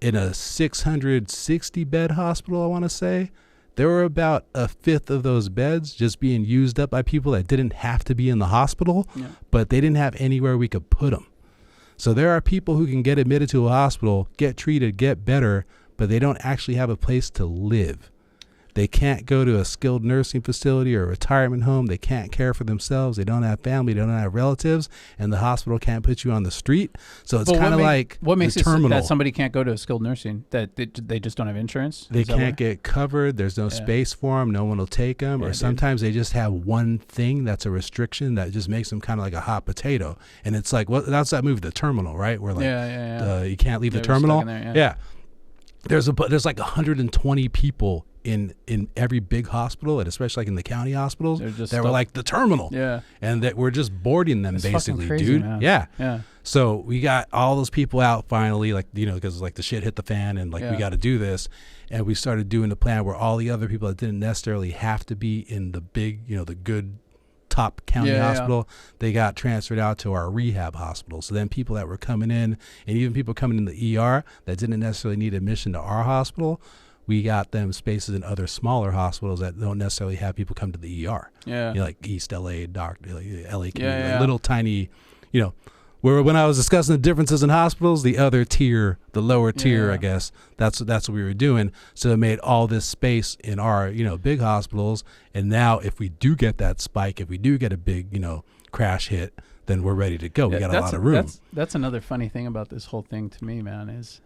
in a 660 bed hospital, I want to say, there were about a fifth of those beds just being used up by people that didn't have to be in the hospital, but they didn't have anywhere we could put them. So there are people who can get admitted to a hospital, get treated, get better, but they don't actually have a place to live. They can't go to a skilled nursing facility or a retirement home. They can't care for themselves. They don't have family. They don't have relatives, and the hospital can't put you on the street. So it's kind of like what makes the it terminal. that somebody can't go to a skilled nursing? That they just don't have insurance? They can't get covered. There's no space for them. No one will take them. Or sometimes they just have one thing that's a restriction that just makes them kind of like a hot potato. And it's like, well, that's that movie, The Terminal, right? Where like you can't leave the terminal. Yeah. There's like 120 people in every big hospital, and especially like in the county hospitals, that were like the terminal. Yeah. And that we're just boarding them. It's basically, crazy, dude. Man. Yeah. Yeah. So we got all those people out finally, like, you know, because like the shit hit the fan and like we got to do this. And we started doing the plan where all the other people that didn't necessarily have to be in the big, you know, the good top county hospital, they got transferred out to our rehab hospital. So then people that were coming in, and even people coming in the ER that didn't necessarily need admission to our hospital, we got them spaces in other smaller hospitals that don't necessarily have people come to the ER. Yeah. You know, like East LA, Doctor, like LA community, like little tiny, you know, where when I was discussing the differences in hospitals, the other tier, the lower tier, I guess, that's what we were doing. So it made all this space in our, you know, big hospitals. And now if we do get that spike, if we do get a big, you know, crash hit, then we're ready to go. We got a lot of room. That's another funny thing about this whole thing to me, man, is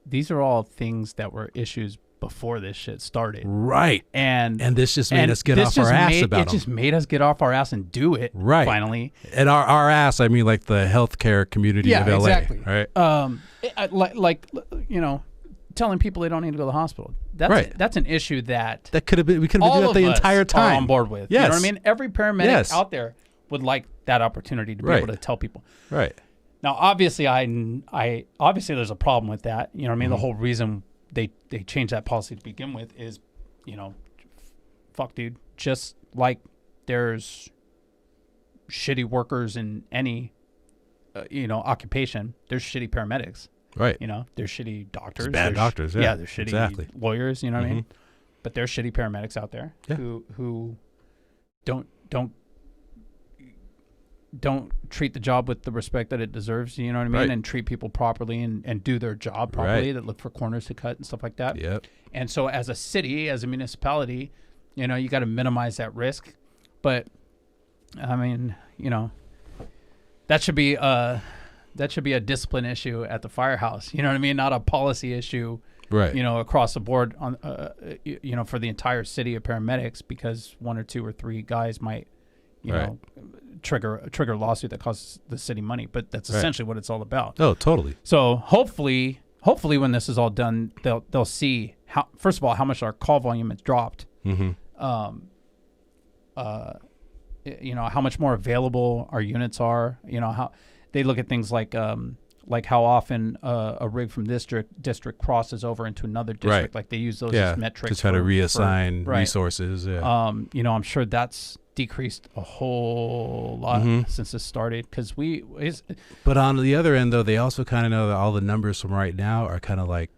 these are all things that were issues before this shit started. Right. And this just made us get off our ass about it. It just made us get off our ass and do it. Right. Finally. And our ass, I mean, like the healthcare community of LA. Exactly. Right. Like, you know, telling people they don't need to go to the hospital. That's an issue that could have been, we could have been doing that the entire time. Are on board with. Yes. You know what I mean? Every paramedic out there would like that opportunity to be able to tell people. Right. Now, obviously, obviously there's a problem with that. You know what I mean? The whole reason they changed that policy to begin with is, you know, fuck, dude. Just like there's shitty workers in any, you know, occupation, there's shitty paramedics. Right. You know, there's shitty doctors. There's bad doctors. Yeah, there's shitty lawyers. You know what I mean? But there's shitty paramedics out there who don't treat the job with the respect that it deserves, you know what I mean? Right. And treat people properly and do their job properly, that look for corners to cut and stuff like that. Yep. And so as a city, as a municipality, you know, you got to minimize that risk. But I mean, you know, that should be a discipline issue at the firehouse, you know what I mean? Not a policy issue, right? You know, across the board on, you know, for the entire city of paramedics, because one or two or three guys might, you know, trigger a lawsuit that costs the city money, but that's essentially what it's all about. Oh, totally. So hopefully when this is all done, they'll see how, first of all, how much our call volume has dropped. You know, how much more available our units are. You know, how they look at things like how often a rig from this district crosses over into another district. Like they use those as metrics to try to reassign resources. Yeah. You know, I'm sure that's decreased a whole lot since this started, because but on the other end, though, they also kind of know that all the numbers from right now are kind of like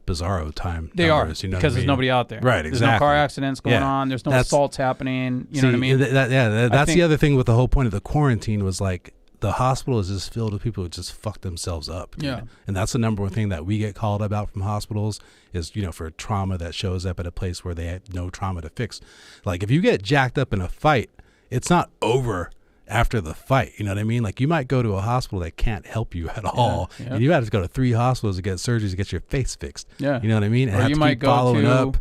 bizarro time numbers, you know, because there's nobody out there. Right, exactly. There's no car accidents going on. There's no assaults happening. You know what I mean? That's the other thing with the whole point of the quarantine was like the hospital is just filled with people who just fuck themselves up. Dude. Yeah. And that's the number one thing that we get called about from hospitals is, you know, for trauma that shows up at a place where they have no trauma to fix. Like if you get jacked up in a fight, it's not over after the fight. You know what I mean? Like you might go to a hospital that can't help you at all. Yeah. And you have to go to 3 hospitals to get surgeries to get your face fixed. Yeah. You know what I mean? And or you might go following up.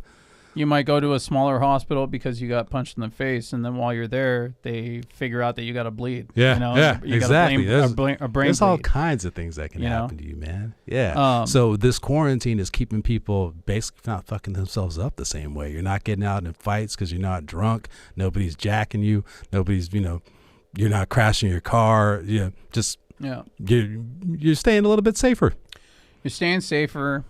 You might go to a smaller hospital because you got punched in the face, and then while you're there, they figure out that you got to bleed. Yeah, you know? You exactly. Got a brain there's bleed. all kinds of things that can happen to you, man. Yeah. So this quarantine is keeping people basically not fucking themselves up the same way. You're not getting out in fights because you're not drunk. Nobody's jacking you. Nobody's, you know, you're not crashing your car. You know, just you're staying a little bit safer. You're staying safer.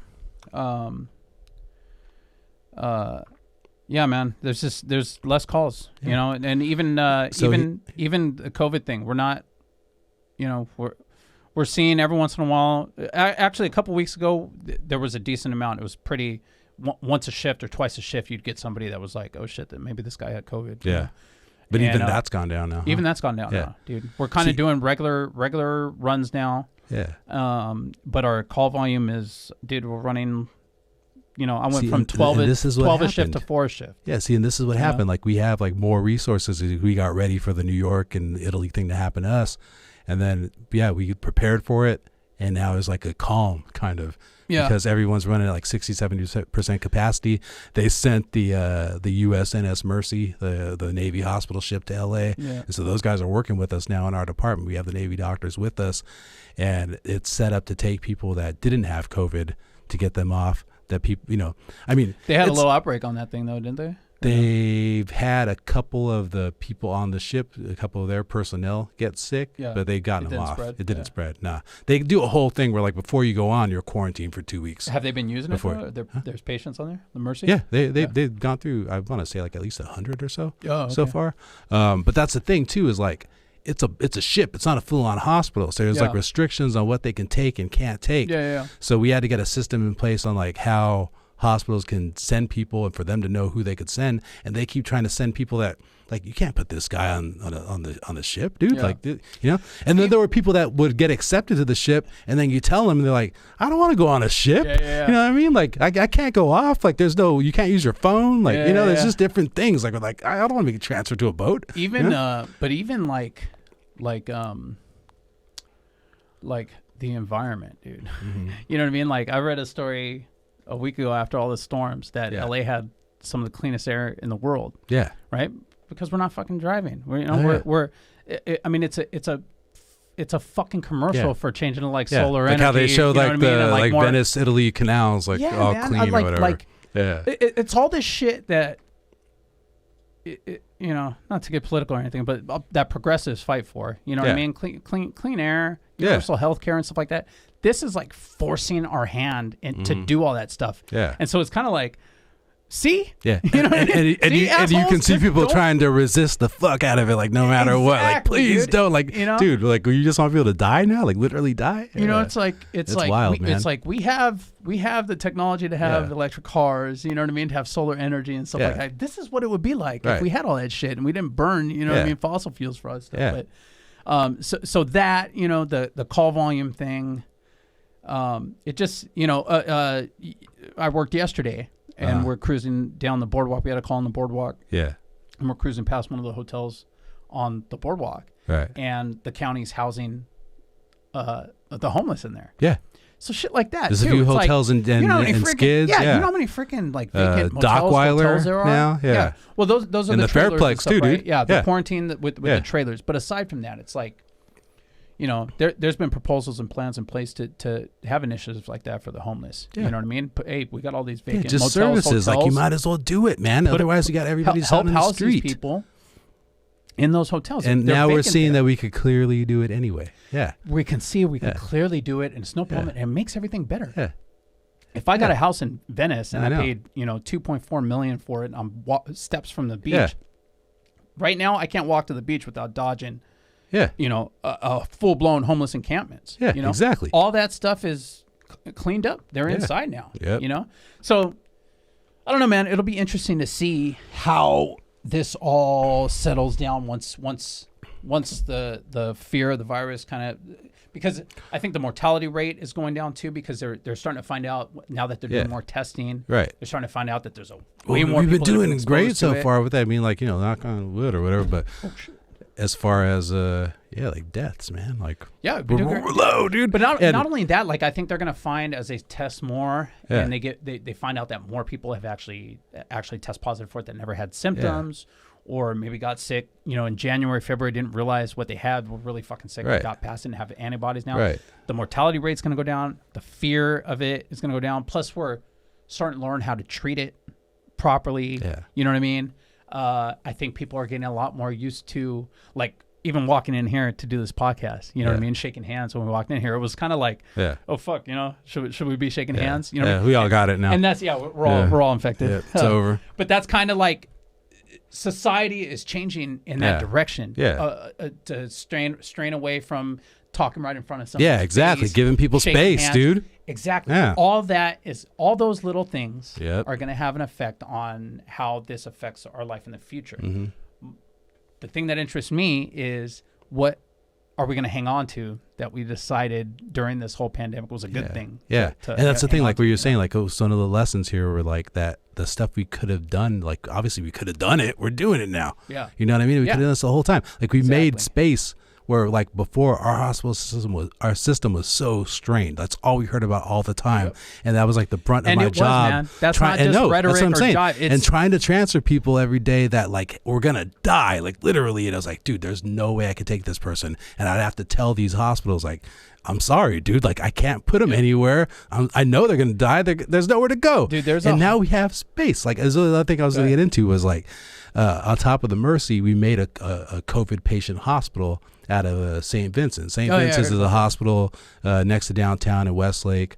Yeah, man, there's less calls, you know, and even the COVID thing, we're not, you know, we're seeing every once in a while. Actually, a couple weeks ago, there was a decent amount. It was pretty once a shift or twice a shift, you'd get somebody that was like, oh shit, that maybe this guy had COVID. Yeah. But even that's gone down now. Even that's gone down now, dude. We're kind of doing regular runs now. Yeah. But our call volume is, dude, we're running I went from 12 a shift to 4 shift. Yeah, see, and this is what happened. Like, we have like more resources. We got ready for the New York and Italy thing to happen to us, and then we prepared for it, and now it's like a calm kind of. Yeah. Because everyone's running at like 60-70% capacity. They sent the USNS Mercy, the Navy hospital ship, to LA. Yeah. And so those guys are working with us now in our department. We have the Navy doctors with us, and it's set up to take people that didn't have COVID to get them off. That people, I mean, they had a little outbreak on that thing though, didn't they? They've had a couple of the people on the ship, a couple of their personnel get sick, but they've gotten them off. It didn't spread. Nah. They do a whole thing where, like, before you go on, you're quarantined for 2 weeks. Have they been using it? There's patients on there? The Mercy? Yeah. They've gone through, I want to say, like, at least 100 or so so far. But that's the thing, too, is, like, it's a ship. It's not a full-on hospital. So there's, like, restrictions on what they can take and can't take. Yeah. So we had to get a system in place on, like, how hospitals can send people and for them to know who they could send, and they keep trying to send people that, like, you can't put this guy on the ship, dude. Like, and then there were people that would get accepted to the ship, and then you tell them, and they're like, I don't want to go on a ship. You know what I mean? Like, I can't go off. Like, you can't use your phone. Like, there's just different things. Like, I don't want to be transferred to a boat. Even but even like the environment, dude. Mm-hmm. You know what I mean? Like, I read a story a week ago after all the storms that LA had some of the cleanest air in the world. Yeah. Right? Because we're not fucking driving. I mean, it's a fucking commercial for changing to like solar energy. Like how they showed like the like Venice, Italy canals, like all clean or whatever. Like, it's all this shit that, not to get political or anything, but that progressives fight for. You know what I mean? Clean air, universal health care and stuff like that. This is like forcing our hand to do all that stuff. Yeah. And so it's kind of like, see? Yeah. You know and you can see people trying to resist the fuck out of it, like, no matter what. Like, please don't. Like, dude, like, you just want people to die now? Like, literally die? It's like wild, man. It's like we have the technology to have electric cars, you know what I mean? To have solar energy and stuff like that. This is what it would be like if we had all that shit and we didn't burn, what I mean, fossil fuels for all that stuff. Yeah. But so that, the call volume thing, it just, I worked yesterday and we're cruising down the boardwalk. We had a call on the boardwalk. Yeah. And we're cruising past one of the hotels on the boardwalk. Right. And the county's housing the homeless in there. Yeah. So shit like that. There's a few hotels and skids. Yeah, you know how many freaking like vacant hotels there are now? Yeah. Well, those are and the Fairplex trailers and stuff, too, right? dude. Yeah, the quarantine with the trailers. But aside from that, it's like, there's been proposals and plans in place to have initiatives like that for the homeless. Yeah. You know what I mean? Hey, we got all these vacant just motels, services. hotels. Like, you might as well do it, man. Otherwise, you got everybody out on the street. These people in those hotels. And now we're seeing that we could clearly do it anyway. Yeah. We can see we can clearly do it, and it's no problem. And it makes everything better. Yeah. If I got a house in Venice and I paid, $2.4 million for it on steps from the beach, right now I can't walk to the beach without dodging a full-blown homeless encampments. Yeah, exactly. All that stuff is cleaned up. They're inside now, So, I don't know, man. It'll be interesting to see how this all settles down once the fear of the virus kind of... Because I think the mortality rate is going down, too, because they're starting to find out, now that they're doing more testing, right? They're starting to find out that there's way more people. We've been doing great so far with that. I mean, like, knock on wood or whatever, but... As far as like deaths, man, like we're low, dude. But not only that, like, I think they're gonna find as they test more and they find out that more people have actually test positive for it that never had symptoms or maybe got sick, in January, February, didn't realize what they had, were really fucking sick, got past it and have antibodies now. Right. The mortality rate's gonna go down. The fear of it is gonna go down. Plus, we're starting to learn how to treat it properly. Yeah. You know what I mean? I think people are getting a lot more used to, like, even walking in here to do this podcast, you know what I mean? Shaking hands when we walked in here. It was kind of like, oh, fuck, should we be shaking hands? We all got it now. And that's, we're all infected. Yeah, it's over. But that's kind of like, society is changing in that direction. To strain away from talking right in front of somebody. Yeah, exactly. Giving people space, hands. Dude. Exactly. Yeah. All those little things are going to have an effect on how this affects our life in the future. Mm-hmm. The thing that interests me is what are we going to hang on to that we decided during this whole pandemic was a good thing? Yeah. And that's the thing, like what you're saying, like some of the lessons here were like that the stuff we could have done, like obviously we could have done it. We're doing it now. Yeah. You know what I mean? We could have done this the whole time. Like we made space where like before our hospital system was so strained. That's all we heard about all the time. Yep. And that was like the brunt of my job. Man. That's not just rhetoric that's what I'm saying. jive. And trying to transfer people every day that like we're going to die, like literally. And I was like, dude, there's no way I could take this person. And I'd have to tell these hospitals like, I'm sorry, dude. Like I can't put them anywhere. I know they're going to die. There's nowhere to go. Dude, now we have space. Like as the other thing I was going to get into was like on top of the Mercy, we made a COVID patient hospital out of St. Vincent. St. Vincent's is a hospital next to downtown in Westlake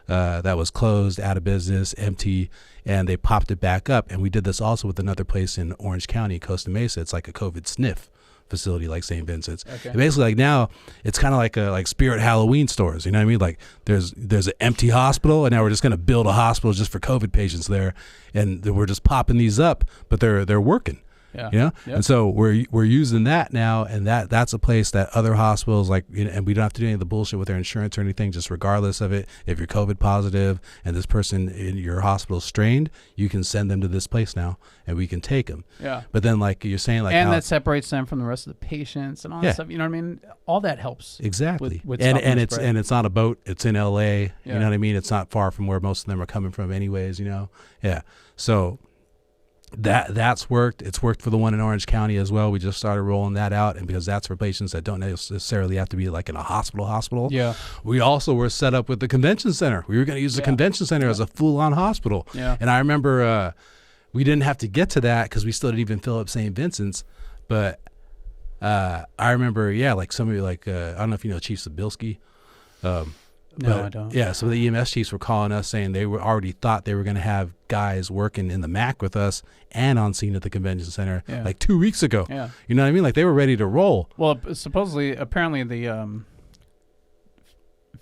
that was closed, out of business, empty, and they popped it back up. And we did this also with another place in Orange County, Costa Mesa. It's like a COVID sniff facility like St. Vincent's. Okay. And basically like now it's kind of like Spirit Halloween stores, you know what I mean? Like there's an empty hospital and now we're just going to build a hospital just for COVID patients there, and we're just popping these up, but they're working. Yeah. You know? Yep. And so we're using that now, and that's a place that other hospitals like, you know, and we don't have to do any of the bullshit with their insurance or anything, just regardless of it. If you're COVID positive and this person in your hospital is strained, you can send them to this place now and we can take them. Yeah. But then like you're saying, like, and that separates them from the rest of the patients and all that stuff. You know what I mean? All that helps. Exactly. With and it's not a boat. It's in LA. Yeah. You know what I mean? It's not far from where most of them are coming from anyways, you know? Yeah. So that's worked. It's worked for the one in Orange County as well. We just started rolling that out, and because that's for patients that don't necessarily have to be like in a hospital. Yeah. We also were set up with the convention center. We were going to use the convention center as a full-on hospital. Yeah. And I remember we didn't have to get to that because we still didn't even fill up St. Vincent's. But I remember, like somebody like I don't know if you know Chief Zabilski. No, I don't. Yeah, so the EMS chiefs were calling us saying they were already thought they were going to have guys working in the MAC with us and on scene at the convention center like 2 weeks ago. Yeah. You know what I mean? Like they were ready to roll. Well, apparently the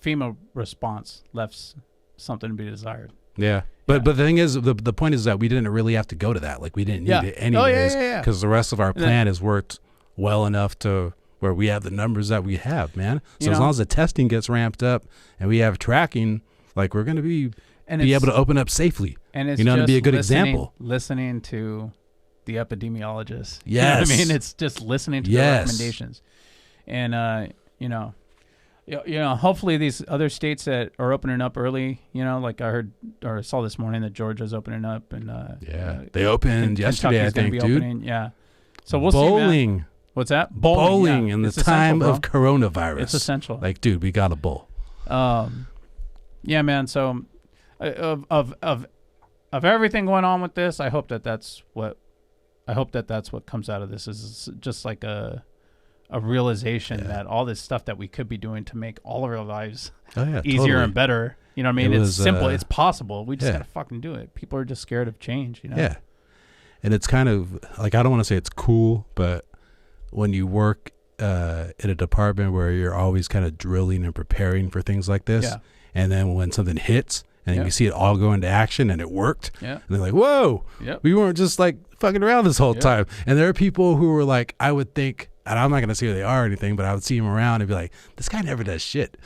FEMA response left something to be desired. Yeah. But the thing is, the point is that we didn't really have to go to that. Like we didn't need it anyways because the rest of our plan has worked well enough to where we have the numbers that we have, man. So as long as the testing gets ramped up and we have tracking, like we're going to be able to open up safely. And it's to be a good example. Listening to the epidemiologists. Yes. You know what I mean? It's just listening to their recommendations. And, hopefully these other states that are opening up early, like I heard or saw this morning that Georgia's opening up. And they opened yesterday, I think, dude. Opening. Yeah. So we'll see, man. What's that? Bowling in the time of coronavirus. It's essential. Like, dude, we got a bowl. Yeah, man. So, of everything going on with this, I hope that's what comes out of this is just like a realization that all this stuff that we could be doing to make all of our lives easier and better. You know what I mean? It's simple. It's possible. We just gotta fucking do it. People are just scared of change. You know? Yeah. And it's kind of like, I don't want to say it's cool, but when you work in a department where you're always kind of drilling and preparing for things like this, and then when something hits and you see it all go into action and it worked, and they're like, whoa, we weren't just like fucking around this whole time. And there are people who were like, I would think, and I'm not going to say who they are or anything, but I would see him around and be like, this guy never does shit.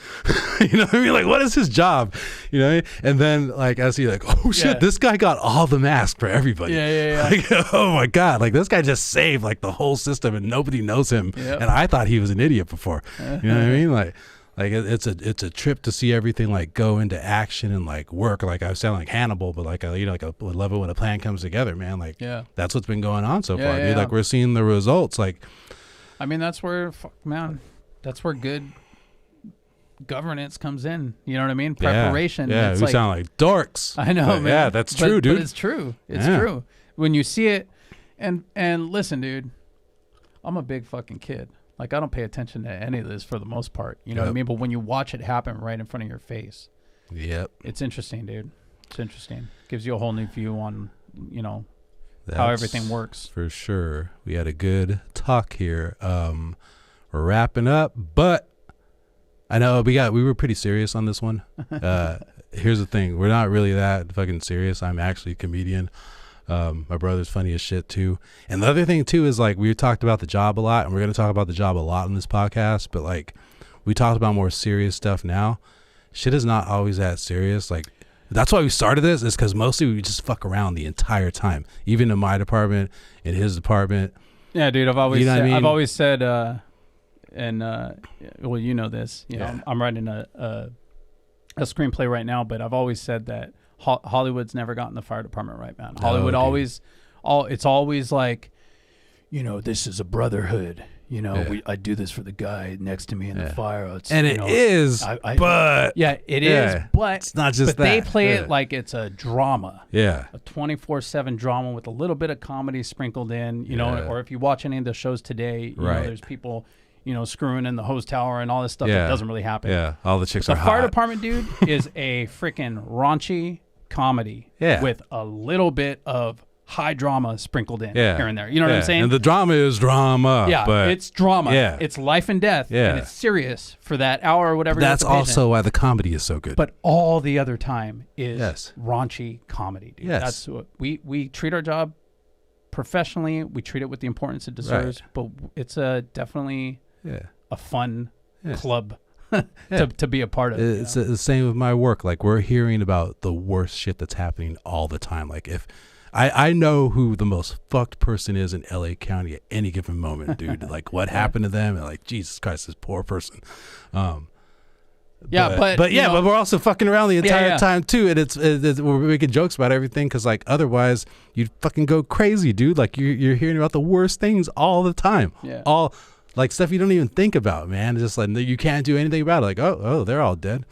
You know what I mean? Like, what is his job? You know? And then like, I see like, oh shit, this guy got all the masks for everybody. Yeah. Like, oh my God. Like this guy just saved like the whole system and nobody knows him. Yep. And I thought he was an idiot before. You know what I mean? Like it's a trip to see everything like go into action and like work. Like I sound like Hannibal, but like I love it when a plan comes together, man. Like that's what's been going on so far, dude. Like we're seeing the results. Like, I mean, that's where good governance comes in. You know what I mean? Preparation. Yeah, we sound like dorks. I know, man. Yeah, that's true, dude. But it's true. It's true. When you see it, and listen, dude, I'm a big fucking kid. Like, I don't pay attention to any of this for the most part. You know what I mean? But when you watch it happen right in front of your face, it's interesting, dude. It's interesting. Gives you a whole new view on, how everything works. For sure. We had a good talk here. We're wrapping up, but I know we were pretty serious on this one. Here's the thing. We're not really that fucking serious. I'm actually a comedian. My brother's funny as shit too. And the other thing too is like we talked about the job a lot, and we're gonna talk about the job a lot in this podcast. But like we talked about more serious stuff now. Shit is not always that serious. Like that's why we started this, is because mostly we just fuck around the entire time, even in my department, in his department. Yeah, dude. I've always said, I mean? I've always said, well, you know this. You know, I'm writing a screenplay right now, but I've always said that Hollywood's never gotten the fire department right, man. Hollywood it's always like, you know, this is a brotherhood. You know, I do this for the guy next to me in the fire. It's, and it is, but it is, but it's not just but that. they play it like it's a drama. Yeah, a 24/7 drama with a little bit of comedy sprinkled in. You know, or if you watch any of the shows today, you know, there's people, you know, screwing in the hose tower and all this stuff that doesn't really happen. Yeah, all the chicks are hot. The fire department, dude, is a freaking raunchy comedy with a little bit of high drama sprinkled in here and there. You know what I'm saying? And the drama is drama. Yeah, but it's drama. Yeah. It's life and death. Yeah. And it's serious for that hour or whatever. That's also why the comedy is so good. But all the other time is raunchy comedy, dude. Yes. That's what we treat our job professionally. We treat it with the importance it deserves. But it's definitely a fun club to be a part of. It's the same with my work. Like we're hearing about the worst shit that's happening all the time. Like if I know who the most fucked person is in LA County at any given moment, dude. Like what happened to them, and like Jesus Christ, this poor person. But we're also fucking around the entire time too, and it's we're making jokes about everything because like otherwise you'd fucking go crazy, dude. Like you're hearing about the worst things all the time, all like stuff you don't even think about, man. It's just like you can't do anything about it. Like oh, they're all dead.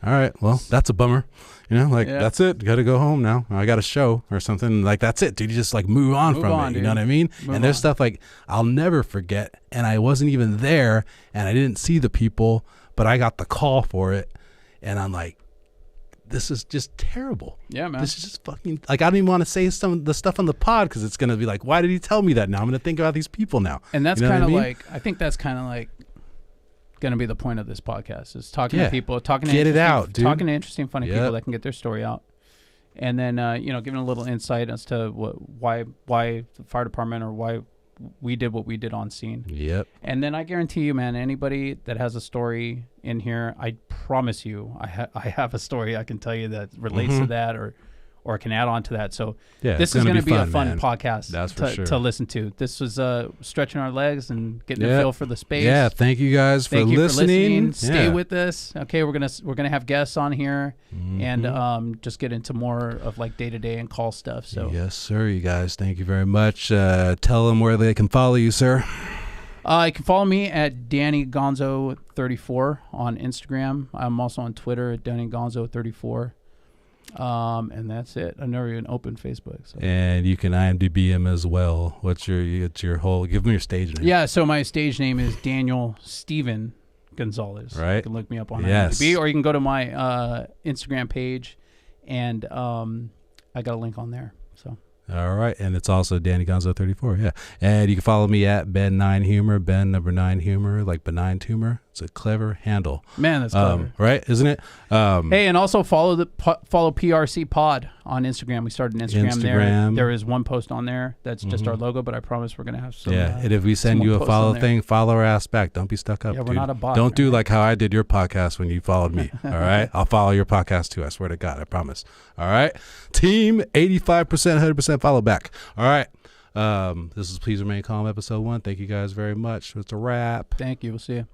All right, well that's a bummer. You know, like that's it. Got to go home now. I got a show or something. Like that's it, dude. You just like move on from it. You know what I mean? And there's stuff like I'll never forget. And I wasn't even there, and I didn't see the people, but I got the call for it, and I'm like, this is just terrible. Yeah, man. This is just fucking like I don't even want to say some of the stuff on the pod because it's gonna be like, why did he tell me that? Now I'm gonna think about these people now. And that's kind of like I think that's kind of like gonna be the point of this podcast is talking to people, talking to interesting, funny people that can get their story out, and then giving a little insight as to why the fire department or why we did what we did on scene. Yep. And then I guarantee you, man, anybody that has a story in here, I promise you, I have a story I can tell you that relates to that or can add on to that. So this is going to be a fun podcast to listen to. This was stretching our legs and getting a feel for the space. Yeah, thank you guys for listening. Stay with us. Okay, we're gonna have guests on here and just get into more of like day-to-day and call stuff. So yes, sir. You guys, thank you very much. Tell them where they can follow you, sir. You can follow me at DannyGonzo34 on Instagram. I'm also on Twitter at DannyGonzo34. And that's it. I've never even opened Facebook. So. And you can IMDb him as well. What's your whole? Give me your stage name. Yeah, so my stage name is Daniel Steven Gonzalez. Right. You can look me up on IMDb, or you can go to my Instagram page, and I got a link on there. So. All right, and it's also Danny Gonzo 34. Yeah, and you can follow me at Ben9Humor, Ben number 9 Humor, like benign tumor. It's a clever handle. Man, that's clever, right? Isn't it? Hey, and also follow PRC Pod on Instagram. We started an Instagram there. There is one post on there that's just our logo, but I promise we're gonna have some. Yeah, and if we send you a follow thing, follow our ass back. Don't be stuck up. Yeah, we're dude. not a bot. Don't do like how I did your podcast when you followed me. All right, I'll follow your podcast too. I swear to God, I promise. All right, team 85%, 100% follow back. All right. This is Please Remain Calm episode 1. Thank you guys very much. It's a wrap. Thank you. We'll see you.